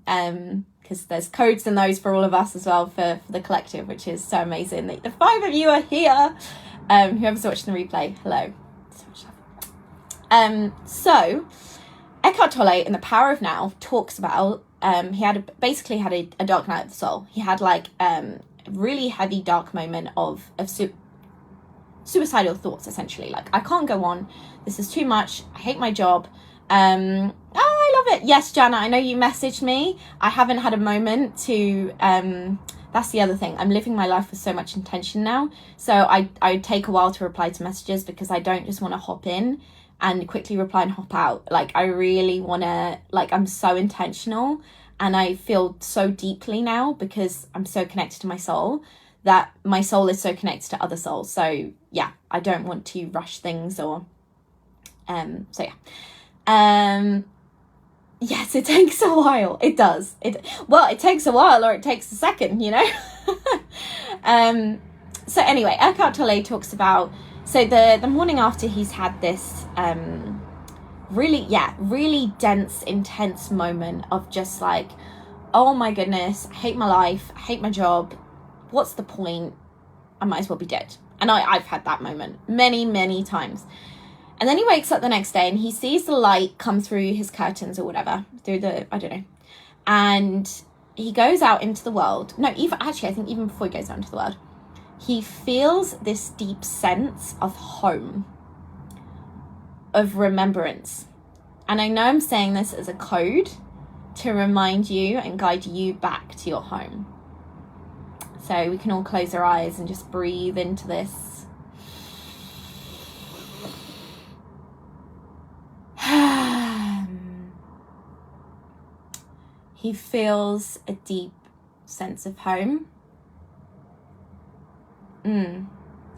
Speaker 1: because there's codes in those for all of us as well for the collective, which is so amazing. The 5 of you are here. Whoever's watching the replay, hello. So much love. So Eckhart Tolle in The Power of Now talks about he had a dark night of the soul. He had like a really heavy dark moment of suicidal thoughts, essentially. Like, I can't go on. This is too much. I hate my job. I love it. Yes, Jana, I know you messaged me. I haven't had a moment to, that's the other thing. I'm living my life with so much intention now. So I take a while to reply to messages because I don't just want to hop in and quickly reply and hop out. Like, I really want to, like, I'm so intentional and I feel so deeply now because I'm so connected to my soul that my soul is so connected to other souls. So yeah, I don't want to rush things or, so yeah. Yes, it takes a while. It does. It takes a while or it takes a second, you know? So anyway, Eckhart Tolle talks about, so the morning after he's had this really dense, intense moment of just like, oh my goodness, I hate my life, I hate my job, what's the point? I might as well be dead. And I've had that moment many, many times. And then he wakes up the next day and he sees the light come through his curtains or whatever, through the, I don't know. And he goes out into the world. No, I think even before he goes out into the world, he feels this deep sense of home, of remembrance. And I know I'm saying this as a code to remind you and guide you back to your home. So we can all close our eyes and just breathe into this. He feels a deep sense of home. And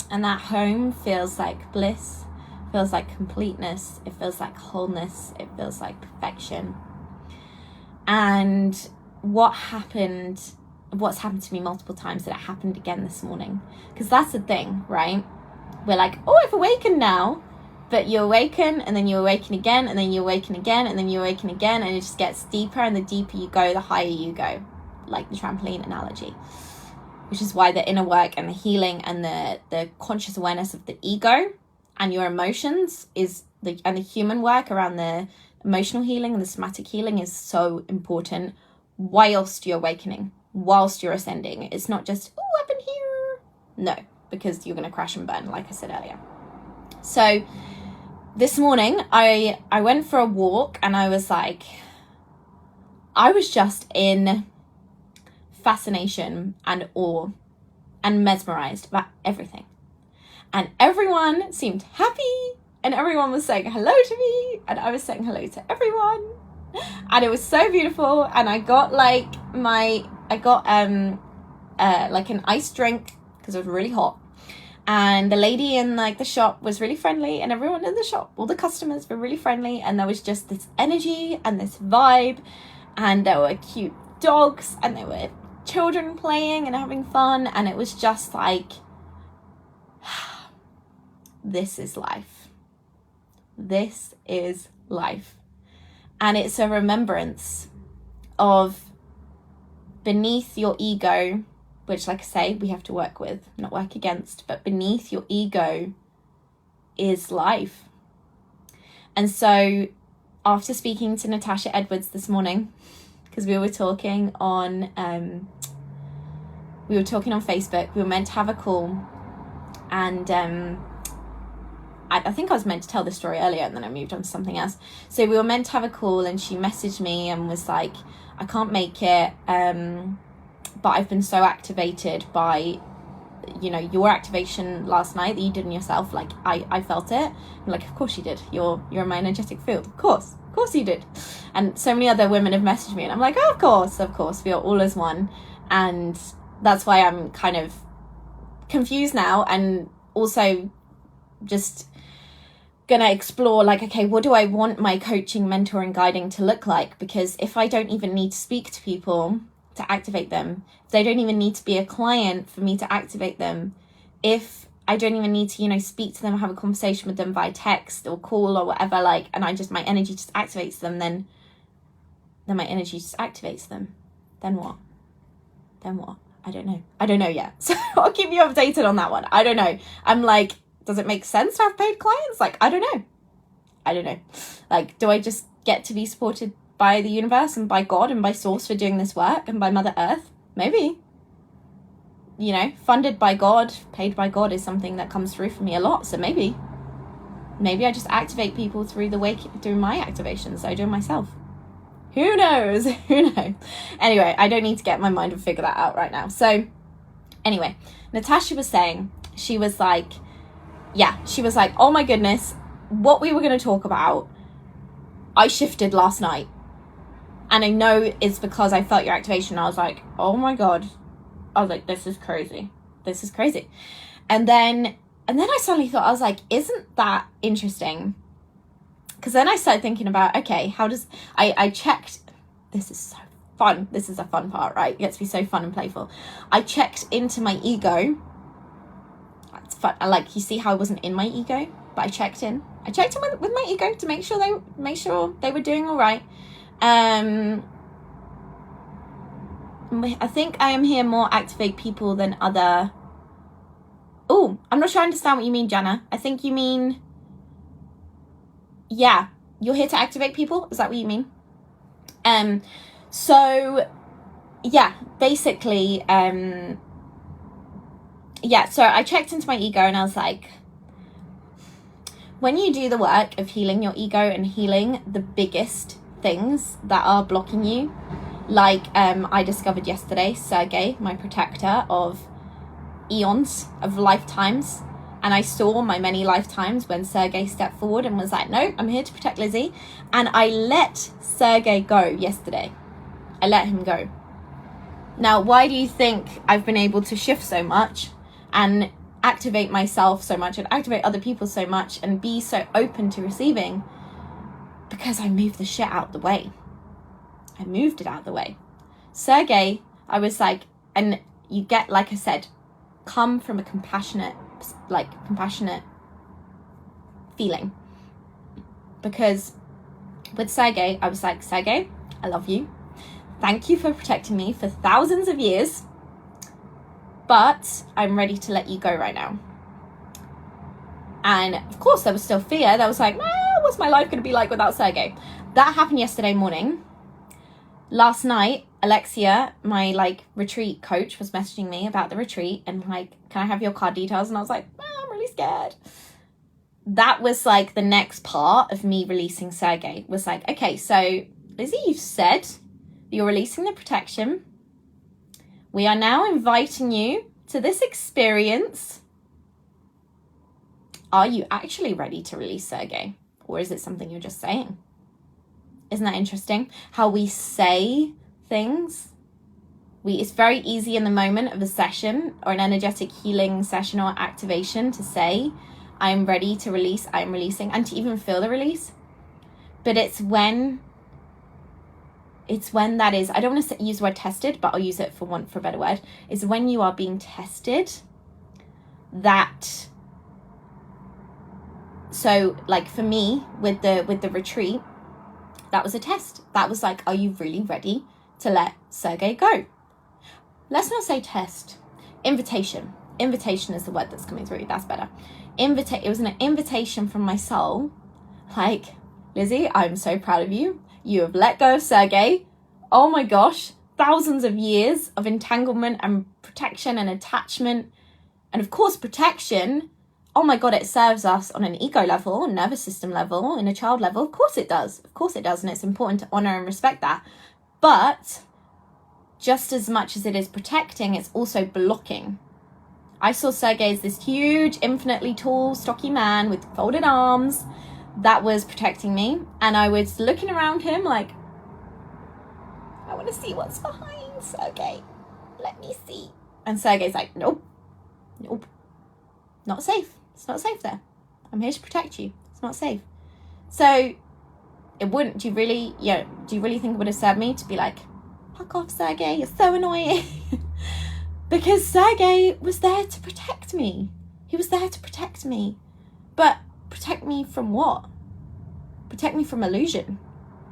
Speaker 1: that home feels like bliss, feels like completeness, it feels like wholeness, it feels like perfection. And what's happened to me multiple times, that it happened again this morning. Because that's the thing, right? We're like, oh, I've awakened now. But you awaken, and then you awaken again, and then you awaken again, and then you awaken again, and it just gets deeper, and the deeper you go, the higher you go. Like the trampoline analogy. Which is why the inner work and the healing and the conscious awareness of the ego and your emotions and the human work around the emotional healing and the somatic healing is so important whilst you're awakening, whilst you're ascending. It's not just, oh, up in here. No, because you're going to crash and burn, like I said earlier. So this morning, I went for a walk and I was just in fascination and awe and mesmerized about everything. And everyone seemed happy and everyone was saying hello to me and I was saying hello to everyone. And it was so beautiful. And I got like an iced drink because it was really hot. And the lady in like the shop was really friendly, and everyone in the shop, all the customers were really friendly, and there was just this energy and this vibe, and there were cute dogs and there were children playing and having fun, and it was just like, this is life. This is life. And it's a remembrance of beneath your ego, which, like I say, we have to work with, not work against, but beneath your ego is life. And so after speaking to Natasha Edwards this morning, because we were talking on Facebook. We were meant to have a call, and I think I was meant to tell this story earlier, and then I moved on to something else. So we were meant to have a call, and she messaged me and was like, I can't make it, but I've been so activated by, your activation last night that you did in yourself. Like, I felt it. I'm like, of course you did. You're in my energetic field. Of course you did. And so many other women have messaged me, and I'm like, oh, of course, we are all as one. And that's why I'm kind of confused now, and also just gonna explore, like, okay, what do I want my coaching, mentoring, guiding to look like? Because if I don't even need to speak to people to activate them, if they don't even need to be a client for me to activate them, if I don't even need to, speak to them, have a conversation with them via text or call or whatever, like, and my energy just activates them, then my energy just activates them. Then what? I don't know yet. So I'll keep you updated on that one. I don't know. I'm like, does it make sense to have paid clients? Like, I don't know. Like, do I just get to be supported by the universe and by God and by Source for doing this work, and by Mother Earth? Maybe. Funded by God, paid by God is something that comes through for me a lot. So maybe I just activate people through my activations that I do myself. Who knows? Anyway, I don't need to get my mind and figure that out right now. So anyway, Natasha was saying, she was like, oh my goodness, what we were going to talk about, I shifted last night. And I know it's because I felt your activation. I was like, oh my God. I was like, this is crazy. And then I suddenly thought, I was like, isn't that interesting? Because then I started thinking about, okay, how does, I checked, this is so fun. This is a fun part, right? It gets to be so fun and playful. I checked into my ego. It's fun. Like, you see how I wasn't in my ego, but I checked in with my ego to make sure they were doing all right. I think I am here more activate people than other. Oh, I'm not sure I understand what you mean, Jana. I think you mean, yeah, you're here to activate people. Is that what you mean? So yeah, basically, so I checked into my ego, and I was like, when you do the work of healing your ego and healing the biggest things that are blocking you, like I discovered yesterday, Sergey, my protector of eons, of lifetimes, and I saw my many lifetimes when Sergey stepped forward and was like, no, I'm here to protect Lizzie. And I let Sergey go yesterday. I let him go. Now, why do you think I've been able to shift so much and activate myself so much and activate other people so much and be so open to receiving? Because I moved the shit out the way. I moved it out the way. Sergey, I was like, and you get, like I said, come from a compassionate feeling. Because with Sergey, I was like, Sergey, I love you. Thank you for protecting me for thousands of years. But I'm ready to let you go right now. And of course, there was still fear. There was like, what's my life going to be like without Sergey? That happened yesterday morning. Last night, Alexia, my retreat coach, was messaging me about the retreat and like, can I have your card details? And I was like, I'm really scared. That was like the next part of me releasing Sergey. Was like, okay, so Lizzie, you've said you're releasing the protection. We are now inviting you to this experience. Are you actually ready to release Sergey? Or is it something you're just saying? Isn't that interesting? How we say things. It's very easy in the moment of a session or an energetic healing session or activation to say, I'm ready to release, I'm releasing, and to even feel the release. But it's when that is, I don't want to use the word tested, but I'll use it for a better word, is when you are being tested that. So like for me with the retreat, that was a test. That was like, are you really ready to let Sergey go? Let's not say test. Invitation. Invitation is the word that's coming through. That's better. It was an invitation from my soul. Like, Lizzie, I'm so proud of you. You have let go of Sergey. Oh my gosh, thousands of years of entanglement and protection and attachment. And of course, protection, oh my God, it serves us on an ego level, nervous system level, in a child level. Of course it does. Of course it does. And it's important to honor and respect that. But just as much as it is protecting, it's also blocking. I saw Sergey as this huge, infinitely tall, stocky man with folded arms that was protecting me. And I was looking around him like, I want to see what's behind Sergey. Let me see. And Sergey's like, nope, not safe. It's not safe there. I'm here to protect you. It's not safe. So it wouldn't, do you really think it would have served me to be like, fuck off, Sergey, you're so annoying? Because Sergey was there to protect me. He was there to protect me. But protect me from what? Protect me from illusion.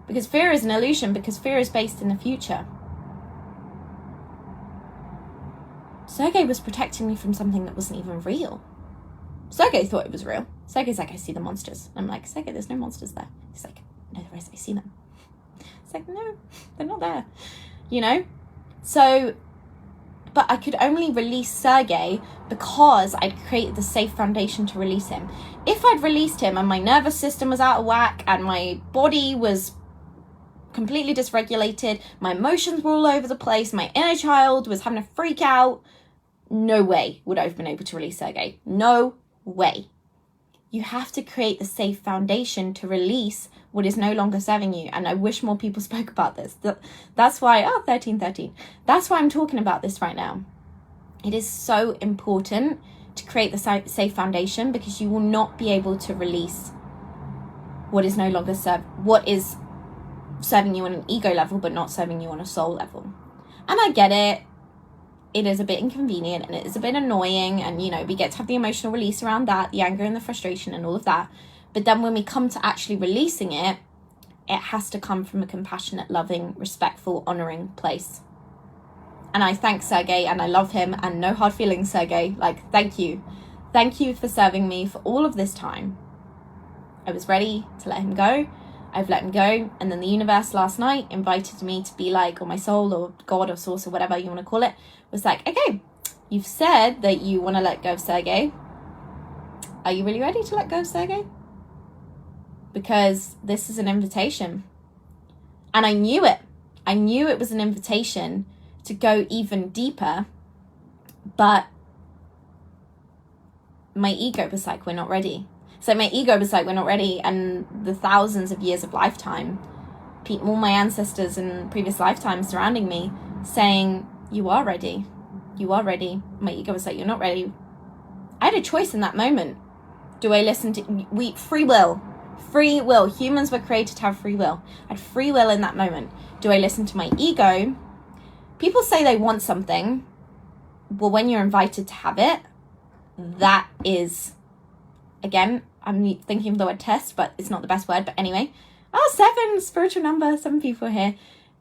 Speaker 1: Because fear is an illusion, because fear is based in the future. Sergey was protecting me from something that wasn't even real. Sergey thought it was real. Sergey's like, I see the monsters. I'm like, Sergey, there's no monsters there. He's like, no, there is, I see them. It's like, no, they're not there. You know? So, but I could only release Sergey because I'd created the safe foundation to release him. If I'd released him and my nervous system was out of whack and my body was completely dysregulated, my emotions were all over the place, my inner child was having a freak out, no way would I have been able to release Sergey. No way. You have to create the safe foundation to release what is no longer serving you. And I wish more people spoke about this. That's why, 1313. That's why I'm talking about this right now. It is so important to create the safe foundation, because you will not be able to release what is no longer what is serving you on an ego level, but not serving you on a soul level. And I get it. It is a bit inconvenient and it is a bit annoying, and we get to have the emotional release around that, the anger and the frustration and all of that. But then when we come to actually releasing it, it has to come from a compassionate, loving, respectful, honoring place. And I thank Sergey and I love him, and no hard feelings, Sergey. Like, thank you. Thank you for serving me for all of this time. I was ready to let him go. I've let him go. And then the universe last night invited me to be like, or my soul or God or source or whatever you want to call it, was like, okay, you've said that you want to let go of Sergey. Are you really ready to let go of Sergey? Because this is an invitation. And I knew it. I knew it was an invitation to go even deeper. But my ego was like, we're not ready. So my ego was like, we're not ready. And the thousands of years of lifetime, all my ancestors in previous lifetimes surrounding me saying, you are ready. You are ready. My ego was like, you're not ready. I had a choice in that moment. Do I listen to free will? Free will. Humans were created to have free will. I had free will in that moment. Do I listen to my ego? People say they want something. Well, when you're invited to have it, that is, again, I'm thinking of the word test, but it's not the best word. But anyway, 7, spiritual number, 7 people here.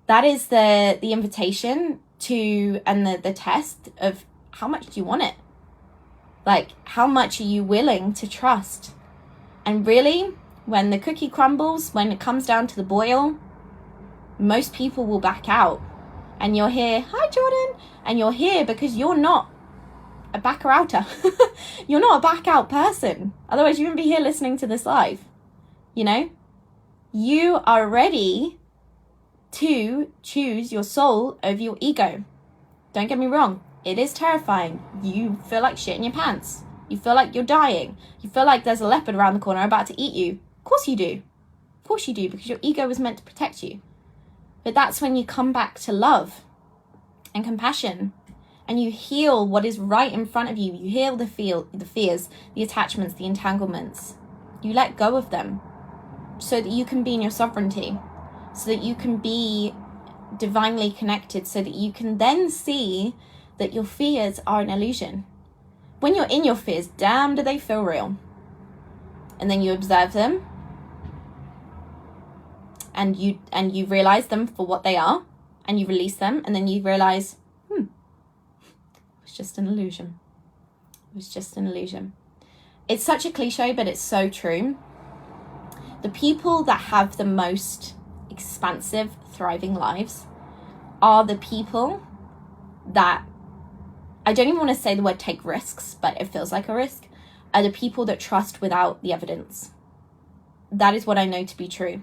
Speaker 1: That is the invitation to, and the test of how much do you want it? Like, how much are you willing to trust? And really, when the cookie crumbles, when it comes down to the boil, most people will back out. And you're here, hi Jordan, and you're here because you're not a backer-outer. You're not a back-out person. Otherwise, you wouldn't be here listening to this live. You are ready to choose your soul over your ego. Don't get me wrong. It is terrifying. You feel like shit in your pants. You feel like you're dying. You feel like there's a leopard around the corner about to eat you. Of course you do. Of course you do, because your ego was meant to protect you. But that's when you come back to love and compassion, and you heal what is right in front of you. You heal the fears, the attachments, the entanglements. You let go of them so that you can be in your sovereignty, so that you can be divinely connected, so that you can then see that your fears are an illusion. When you're in your fears, damn, do they feel real. And then you observe them, and you realize them for what they are, and you release them, and then you realize, it was just an illusion. It was just an illusion. It's such a cliche, but it's so true. The people that have the most expansive, thriving lives are the people that, I don't even want to say the word take risks, but it feels like a risk, are the people that trust without the evidence. That is what I know to be true.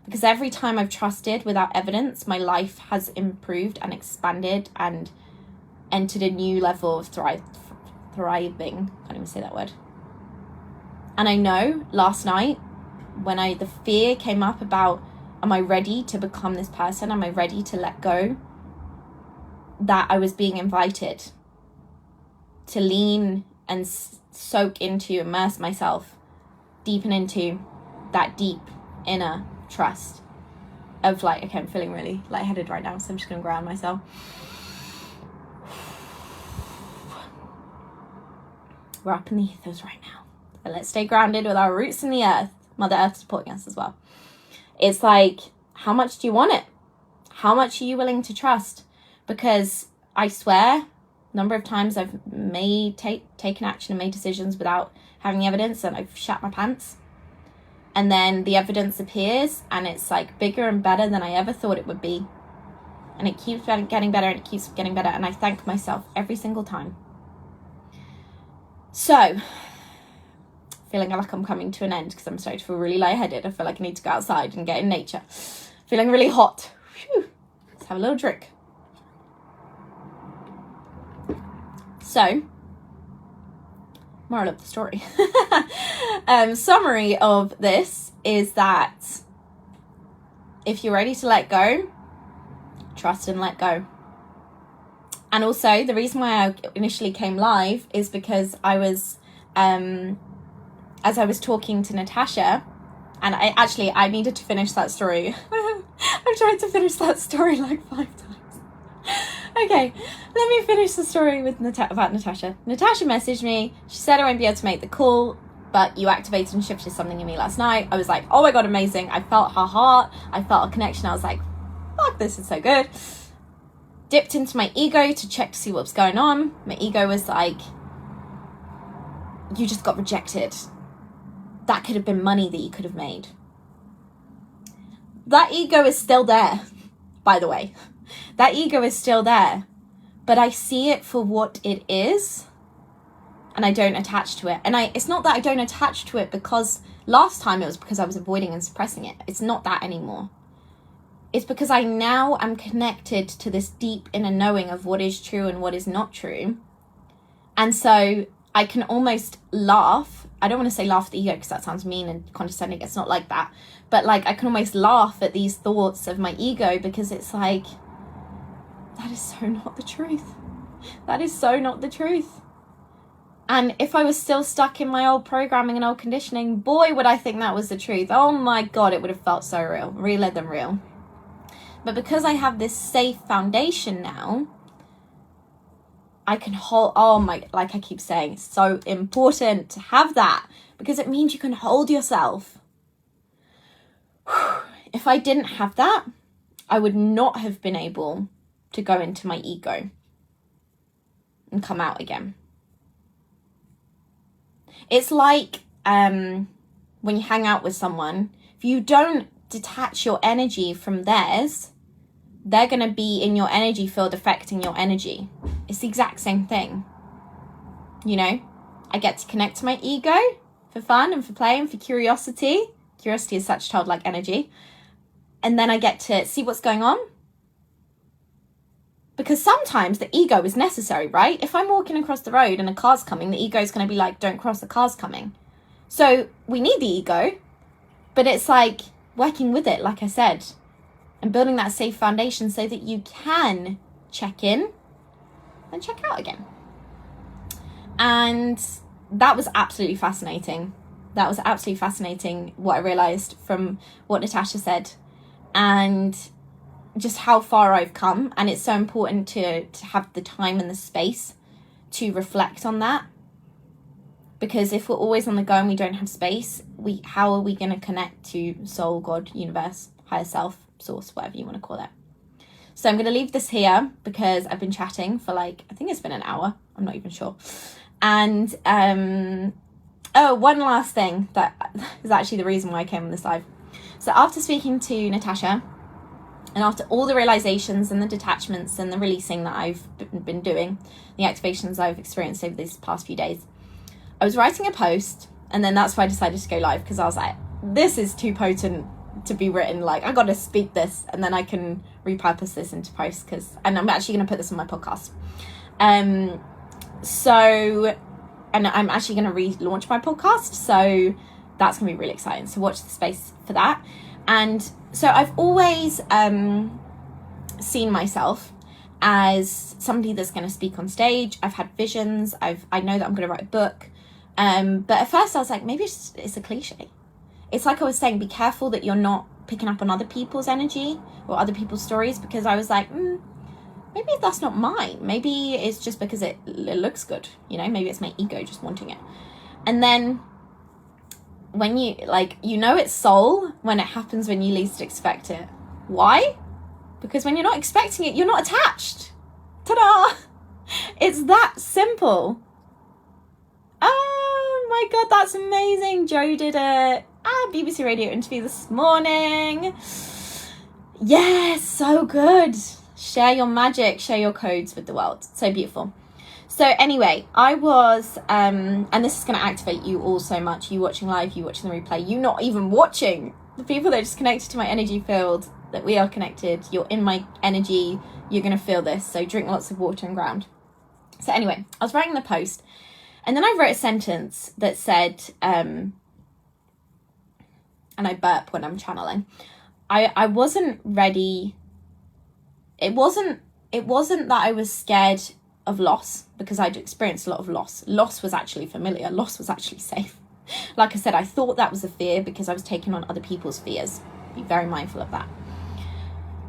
Speaker 1: Because every time I've trusted without evidence, my life has improved and expanded and entered a new level of thriving. Can't even say that word. And I know last night when the fear came up about, am I ready to become this person? Am I ready to let go? That I was being invited to lean and soak into, immerse myself, deepen into that deep inner trust of like, okay, I'm feeling really lightheaded right now, so I'm just going to ground myself. We're up in the ethers right now. But let's stay grounded with our roots in the earth. Mother Earth supporting us as well. It's like, how much do you want it? How much are you willing to trust? Because I swear, a number of times I've taken action and made decisions without having evidence, and I've shat my pants. And then the evidence appears and it's like bigger and better than I ever thought it would be. And it keeps getting better and it keeps getting better. And I thank myself every single time. So, feeling like I'm coming to an end because I'm starting to feel really lightheaded. I feel like I need to go outside and get in nature. Feeling really hot. Whew. Let's have a little drink. So, moral of the story. Summary of this is that if you're ready to let go, trust and let go. And also, the reason why I initially came live is because I was, as I was talking to Natasha, and I needed to finish that story. I've tried to finish that story like 5 times. Okay, let me finish the story with about Natasha. Natasha messaged me. She said I won't be able to make the call, but you activated and shifted something in me last night. I was like, oh my God, amazing. I felt her heart. I felt a connection. I was like, fuck, this is so good. Dipped into my ego to check to see what was going on. My ego was like, you just got rejected. That could have been money that you could have made. That ego is still there, by the way. That ego is still there. But I see it for what it is. And I don't attach to it. And it's not that I don't attach to it because last time it was because I was avoiding and suppressing it. It's not that anymore. It's because I now am connected to this deep inner knowing of what is true and what is not true. And so I can almost laugh. I don't want to say laugh at the ego because that sounds mean and condescending. It's not like that. But like I can almost laugh at these thoughts of my ego because it's like, that is so not the truth. That is so not the truth. And if I was still stuck in my old programming and old conditioning, boy, would I think that was the truth. Oh my God, it would have felt so real, realer than real. But because I have this safe foundation now, I can hold, like I keep saying, it's so important to have that because it means you can hold yourself. If I didn't have that, I would not have been able to go into my ego and come out again. It's like when you hang out with someone, if you don't detach your energy from theirs, they're going to be in your energy field affecting your energy. It's the exact same thing. You know, I get to connect to my ego for fun and for play and for curiosity. Curiosity is such childlike energy. And then I get to see what's going on. Because sometimes the ego is necessary, right? If I'm walking across the road and a car's coming, the ego is going to be like, don't cross, the car's coming. So we need the ego, but it's like working with it, like I said, and building that safe foundation so that you can check in and check out again. And that was absolutely fascinating. That was absolutely fascinating what I realized from what Natasha said and just how far I've come. And it's so important to have the time and the space to reflect on that. Because if we're always on the go and we don't have space, how are we going to connect to soul, God, universe, higher self, source, whatever you want to call it? So I'm going to leave this here because I've been chatting for I think it's been an hour. I'm not even sure. And Oh, one last thing that is actually the reason why I came on this live. So after speaking to Natasha, and after all the realizations and the detachments and the releasing that I've been doing, the activations I've experienced over these past few days, I was writing a post, and then that's why I decided to go live, because I was like, this is too potent to be written. Like, I got to speak this, and then I can repurpose this into post, and I'm actually going to put this on my podcast. And I'm actually going to relaunch my podcast, so that's going to be really exciting. So watch the space for that. And so I've always seen myself as somebody that's going to speak on stage. I've had visions. I know that I'm going to write a book. But at first I was like, maybe it's a cliche. It's like I was saying, be careful that you're not picking up on other people's energy or other people's stories, because I was like, maybe that's not mine. Maybe it's just because it looks good, maybe it's my ego just wanting it. And then when you, it's soul when it happens when you least expect it. Why? Because when you're not expecting it, you're not attached. Ta-da! It's that simple. Oh my God, that's amazing. Joe did a BBC Radio interview this morning. Yes, so good. Share your magic, share your codes with the world. So beautiful. So anyway, I was, and this is going to activate you all so much. You watching live, you watching the replay, you not even watching. The people that are just connected to my energy field, that we are connected. You're in my energy. You're going to feel this. So drink lots of water and ground. So anyway, I was writing the post, and then I wrote a sentence that said, and I burp when I'm channeling. I wasn't ready. It wasn't that I was scared of loss, because I'd experienced a lot of loss. Loss was actually familiar. Loss was actually safe. Like I said, I thought that was a fear because I was taking on other people's fears. Be very mindful of that.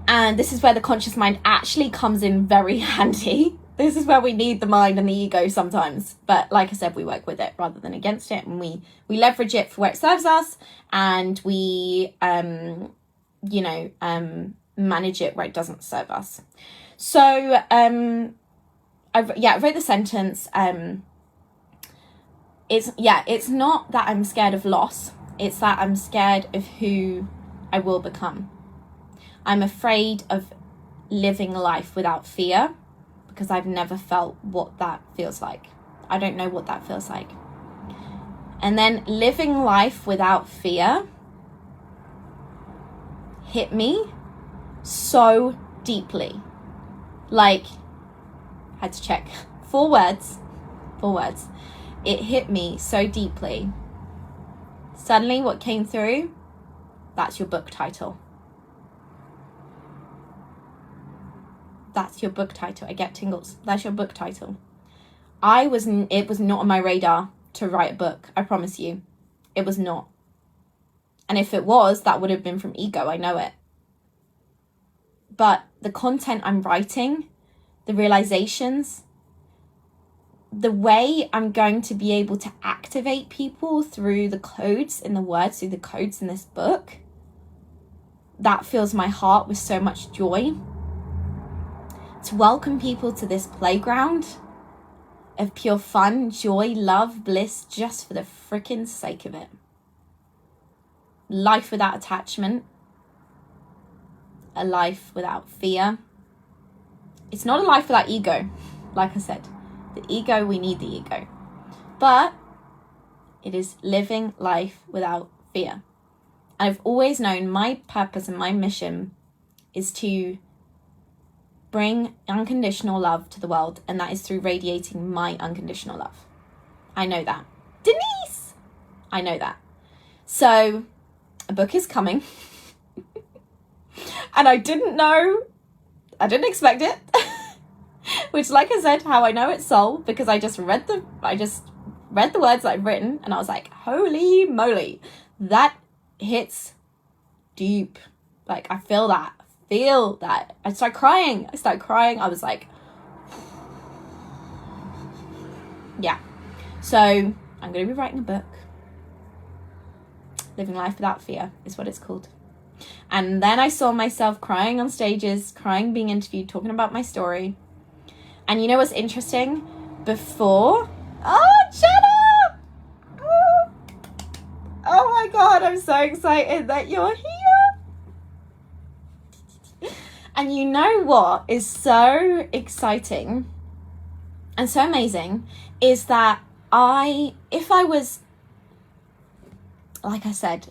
Speaker 1: And this is where the conscious mind actually comes in very handy. This is where we need the mind and the ego sometimes. But like I said, we work with it rather than against it. And we leverage it for where it serves us. And we, manage it where it doesn't serve us. So, I wrote the sentence. It's not that I'm scared of loss. It's that I'm scared of who I will become. I'm afraid of living life without fear, because I've never felt what that feels like. I don't know what that feels like. And then living life without fear hit me so deeply. Had to check. 4 words. It hit me so deeply. Suddenly what came through, that's your book title. That's your book title. I get tingles. That's your book title. It was not on my radar to write a book. I promise you. It was not. And if it was, that would have been from ego. I know it. But the content I'm writing, the realizations, the way I'm going to be able to activate people through the codes in the words, through the codes in this book, that fills my heart with so much joy. To welcome people to this playground of pure fun, joy, love, bliss, just for the freaking sake of it. Life without attachment. A life without fear. It's not a life without ego. Like I said, the ego, we need the ego. But it is living life without fear. And I've always known my purpose and my mission is to bring unconditional love to the world, and that is through radiating my unconditional love. I know that. Denise! I know that. So, a book is coming. And I didn't expect it. Which, like I said, how I know it's soul, because I just read the words that I've written, and I was like, holy moly, that hits deep. Like, I feel that. I started crying. I was like, yeah. So I'm going to be writing a book. Living Life Without Fear is what it's called. And then I saw myself crying on stages, crying being interviewed, talking about my story. And you know what's interesting? Before, Jenna! I'm so excited that you're here. And you know what is so exciting and so amazing is that if I was, like I said,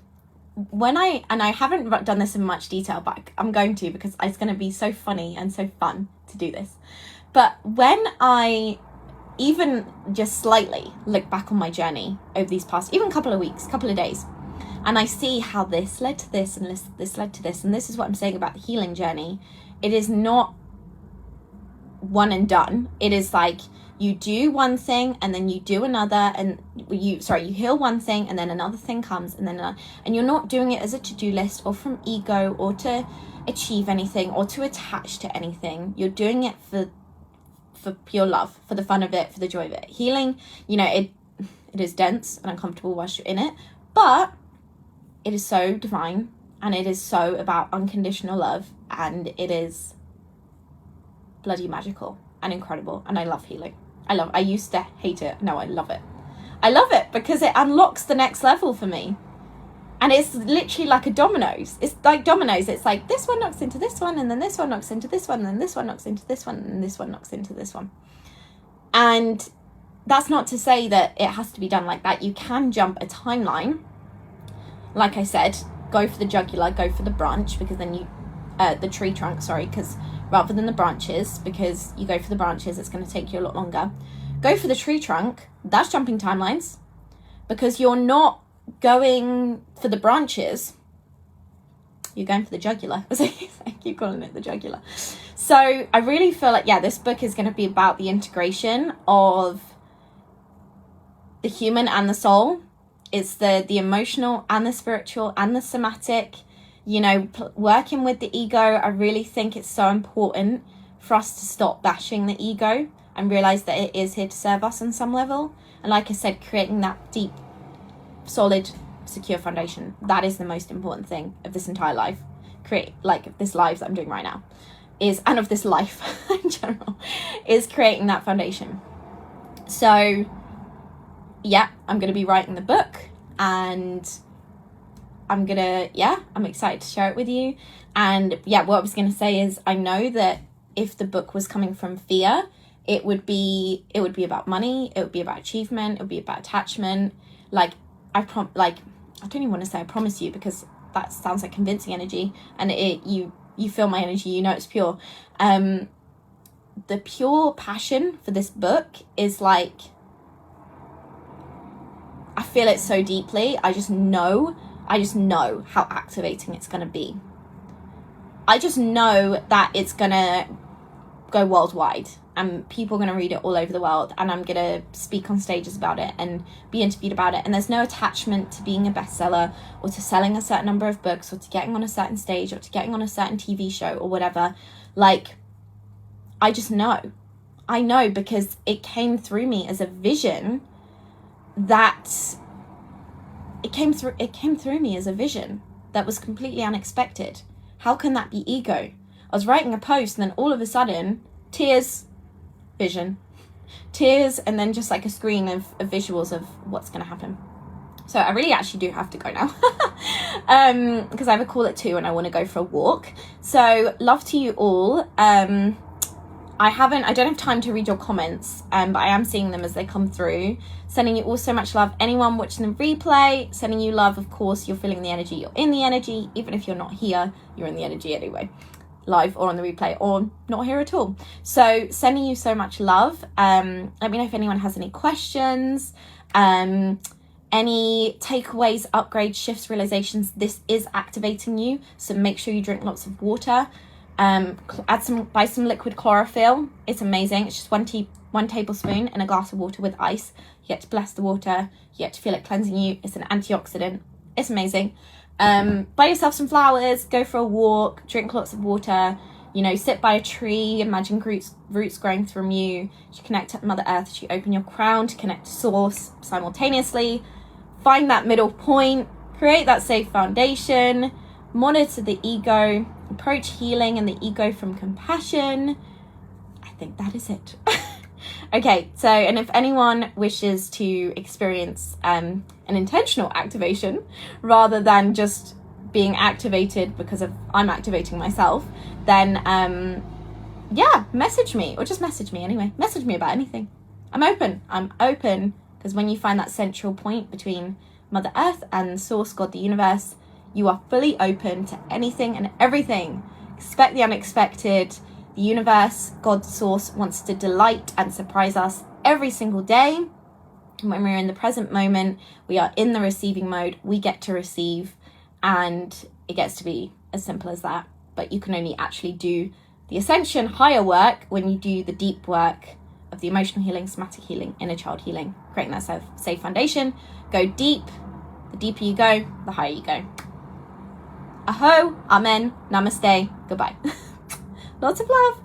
Speaker 1: I haven't done this in much detail, but I'm going to, because it's going to be so funny and so fun to do this. But when I even just slightly look back on my journey over these past, even couple of weeks, couple of days, and I see how this led to this and this led to this, and this is what I'm saying about the healing journey. It is not one and done. It is like you do one thing and then you do another, and you heal one thing and then another thing comes, and then and you're not doing it as a to-do list or from ego or to achieve anything or to attach to anything. You're doing it for pure love, for the fun of it, for the joy of it. Healing, it is dense and uncomfortable whilst you're in it, but it is so divine, and it is so about unconditional love, and it is bloody magical and incredible, and I love healing. I used to hate it. No, I love it. I love it because it unlocks the next level for me. And it's literally like a dominoes. It's like dominoes. It's like this one knocks into this one, and then this one knocks into this one, and then this one knocks into this one, and this one knocks into this one. And that's not to say that it has to be done like that. You can jump a timeline. Like I said, go for the jugular, go for the branch, because then you, the tree trunk, because rather than the branches, because you go for the branches, it's going to take you a lot longer. Go for the tree trunk. That's jumping timelines, because you're not going for the branches, you're going for the jugular. I keep calling it the jugular. So I really feel like, this book is going to be about the integration of the human and the soul. It's the emotional and the spiritual and the somatic, working with the ego. I really think it's so important for us to stop bashing the ego and realize that it is here to serve us on some level. And like I said, creating that deep, solid, secure foundation, that is the most important thing of this entire life. This life that I'm doing right now and of this life in general, is creating that foundation. So I'm going to be writing the book, and I'm excited to share it with you. And what I was going to say is, I know that if the book was coming from fear, it would be about money, it would be about achievement, it would be about attachment. I don't even want to say I promise you, because that sounds like convincing energy, and you feel my energy, it's pure. The pure passion for this book is I feel it so deeply. I just know how activating it's going to be. I just know that it's going to go worldwide, and people are going to read it all over the world, and I'm going to speak on stages about it and be interviewed about it. And there's no attachment to being a bestseller or to selling a certain number of books or to getting on a certain stage or to getting on a certain TV show or whatever. I just know. I know, because it came through me as a vision that it came through me as a vision that was completely unexpected. How can that be ego? I was writing a post, and then all of a sudden, tears, vision, tears, and then just a screen of visuals of what's going to happen. So I really actually do have to go now, because I have a call at 2 and I want to go for a walk. So love to you all. I don't have time to read your comments, but I am seeing them as they come through. Sending you all so much love. Anyone watching the replay, sending you love. Of course, you're feeling the energy. You're in the energy. Even if you're not here, you're in the energy anyway. Live or on the replay or not here at all. So sending you so much love. Let me know if anyone has any questions. Any takeaways, upgrades, shifts, realizations. This is activating you. So make sure you drink lots of water. Buy some liquid chlorophyll. It's amazing. It's just one tablespoon in a glass of water with ice. You get to bless the water. You get to feel it cleansing you. It's an antioxidant. It's amazing. Buy yourself some flowers, go for a walk, drink lots of water, sit by a tree, imagine roots growing from you. You connect to Mother Earth, you open your crown to connect to Source simultaneously. Find that middle point, create that safe foundation, monitor the ego, approach healing and the ego from compassion. I think that is it. Okay, so, and if anyone wishes to experience an intentional activation rather than just being activated because of I'm activating myself, then yeah, message me, or just message me anyway. Message me about anything. I'm open because when you find that central point between Mother Earth and Source, God, the universe, you are fully open to anything and everything. Expect the unexpected. The universe, God, Source, wants to delight and surprise us every single day. And when we're in the present moment, we are in the receiving mode. We get to receive, and it gets to be as simple as that. But you can only actually do the ascension higher work when you do the deep work of the emotional healing, somatic healing, inner child healing, creating that safe foundation. Go deep. The deeper you go, the higher you go. Aho, amen, namaste, goodbye. Lots of love.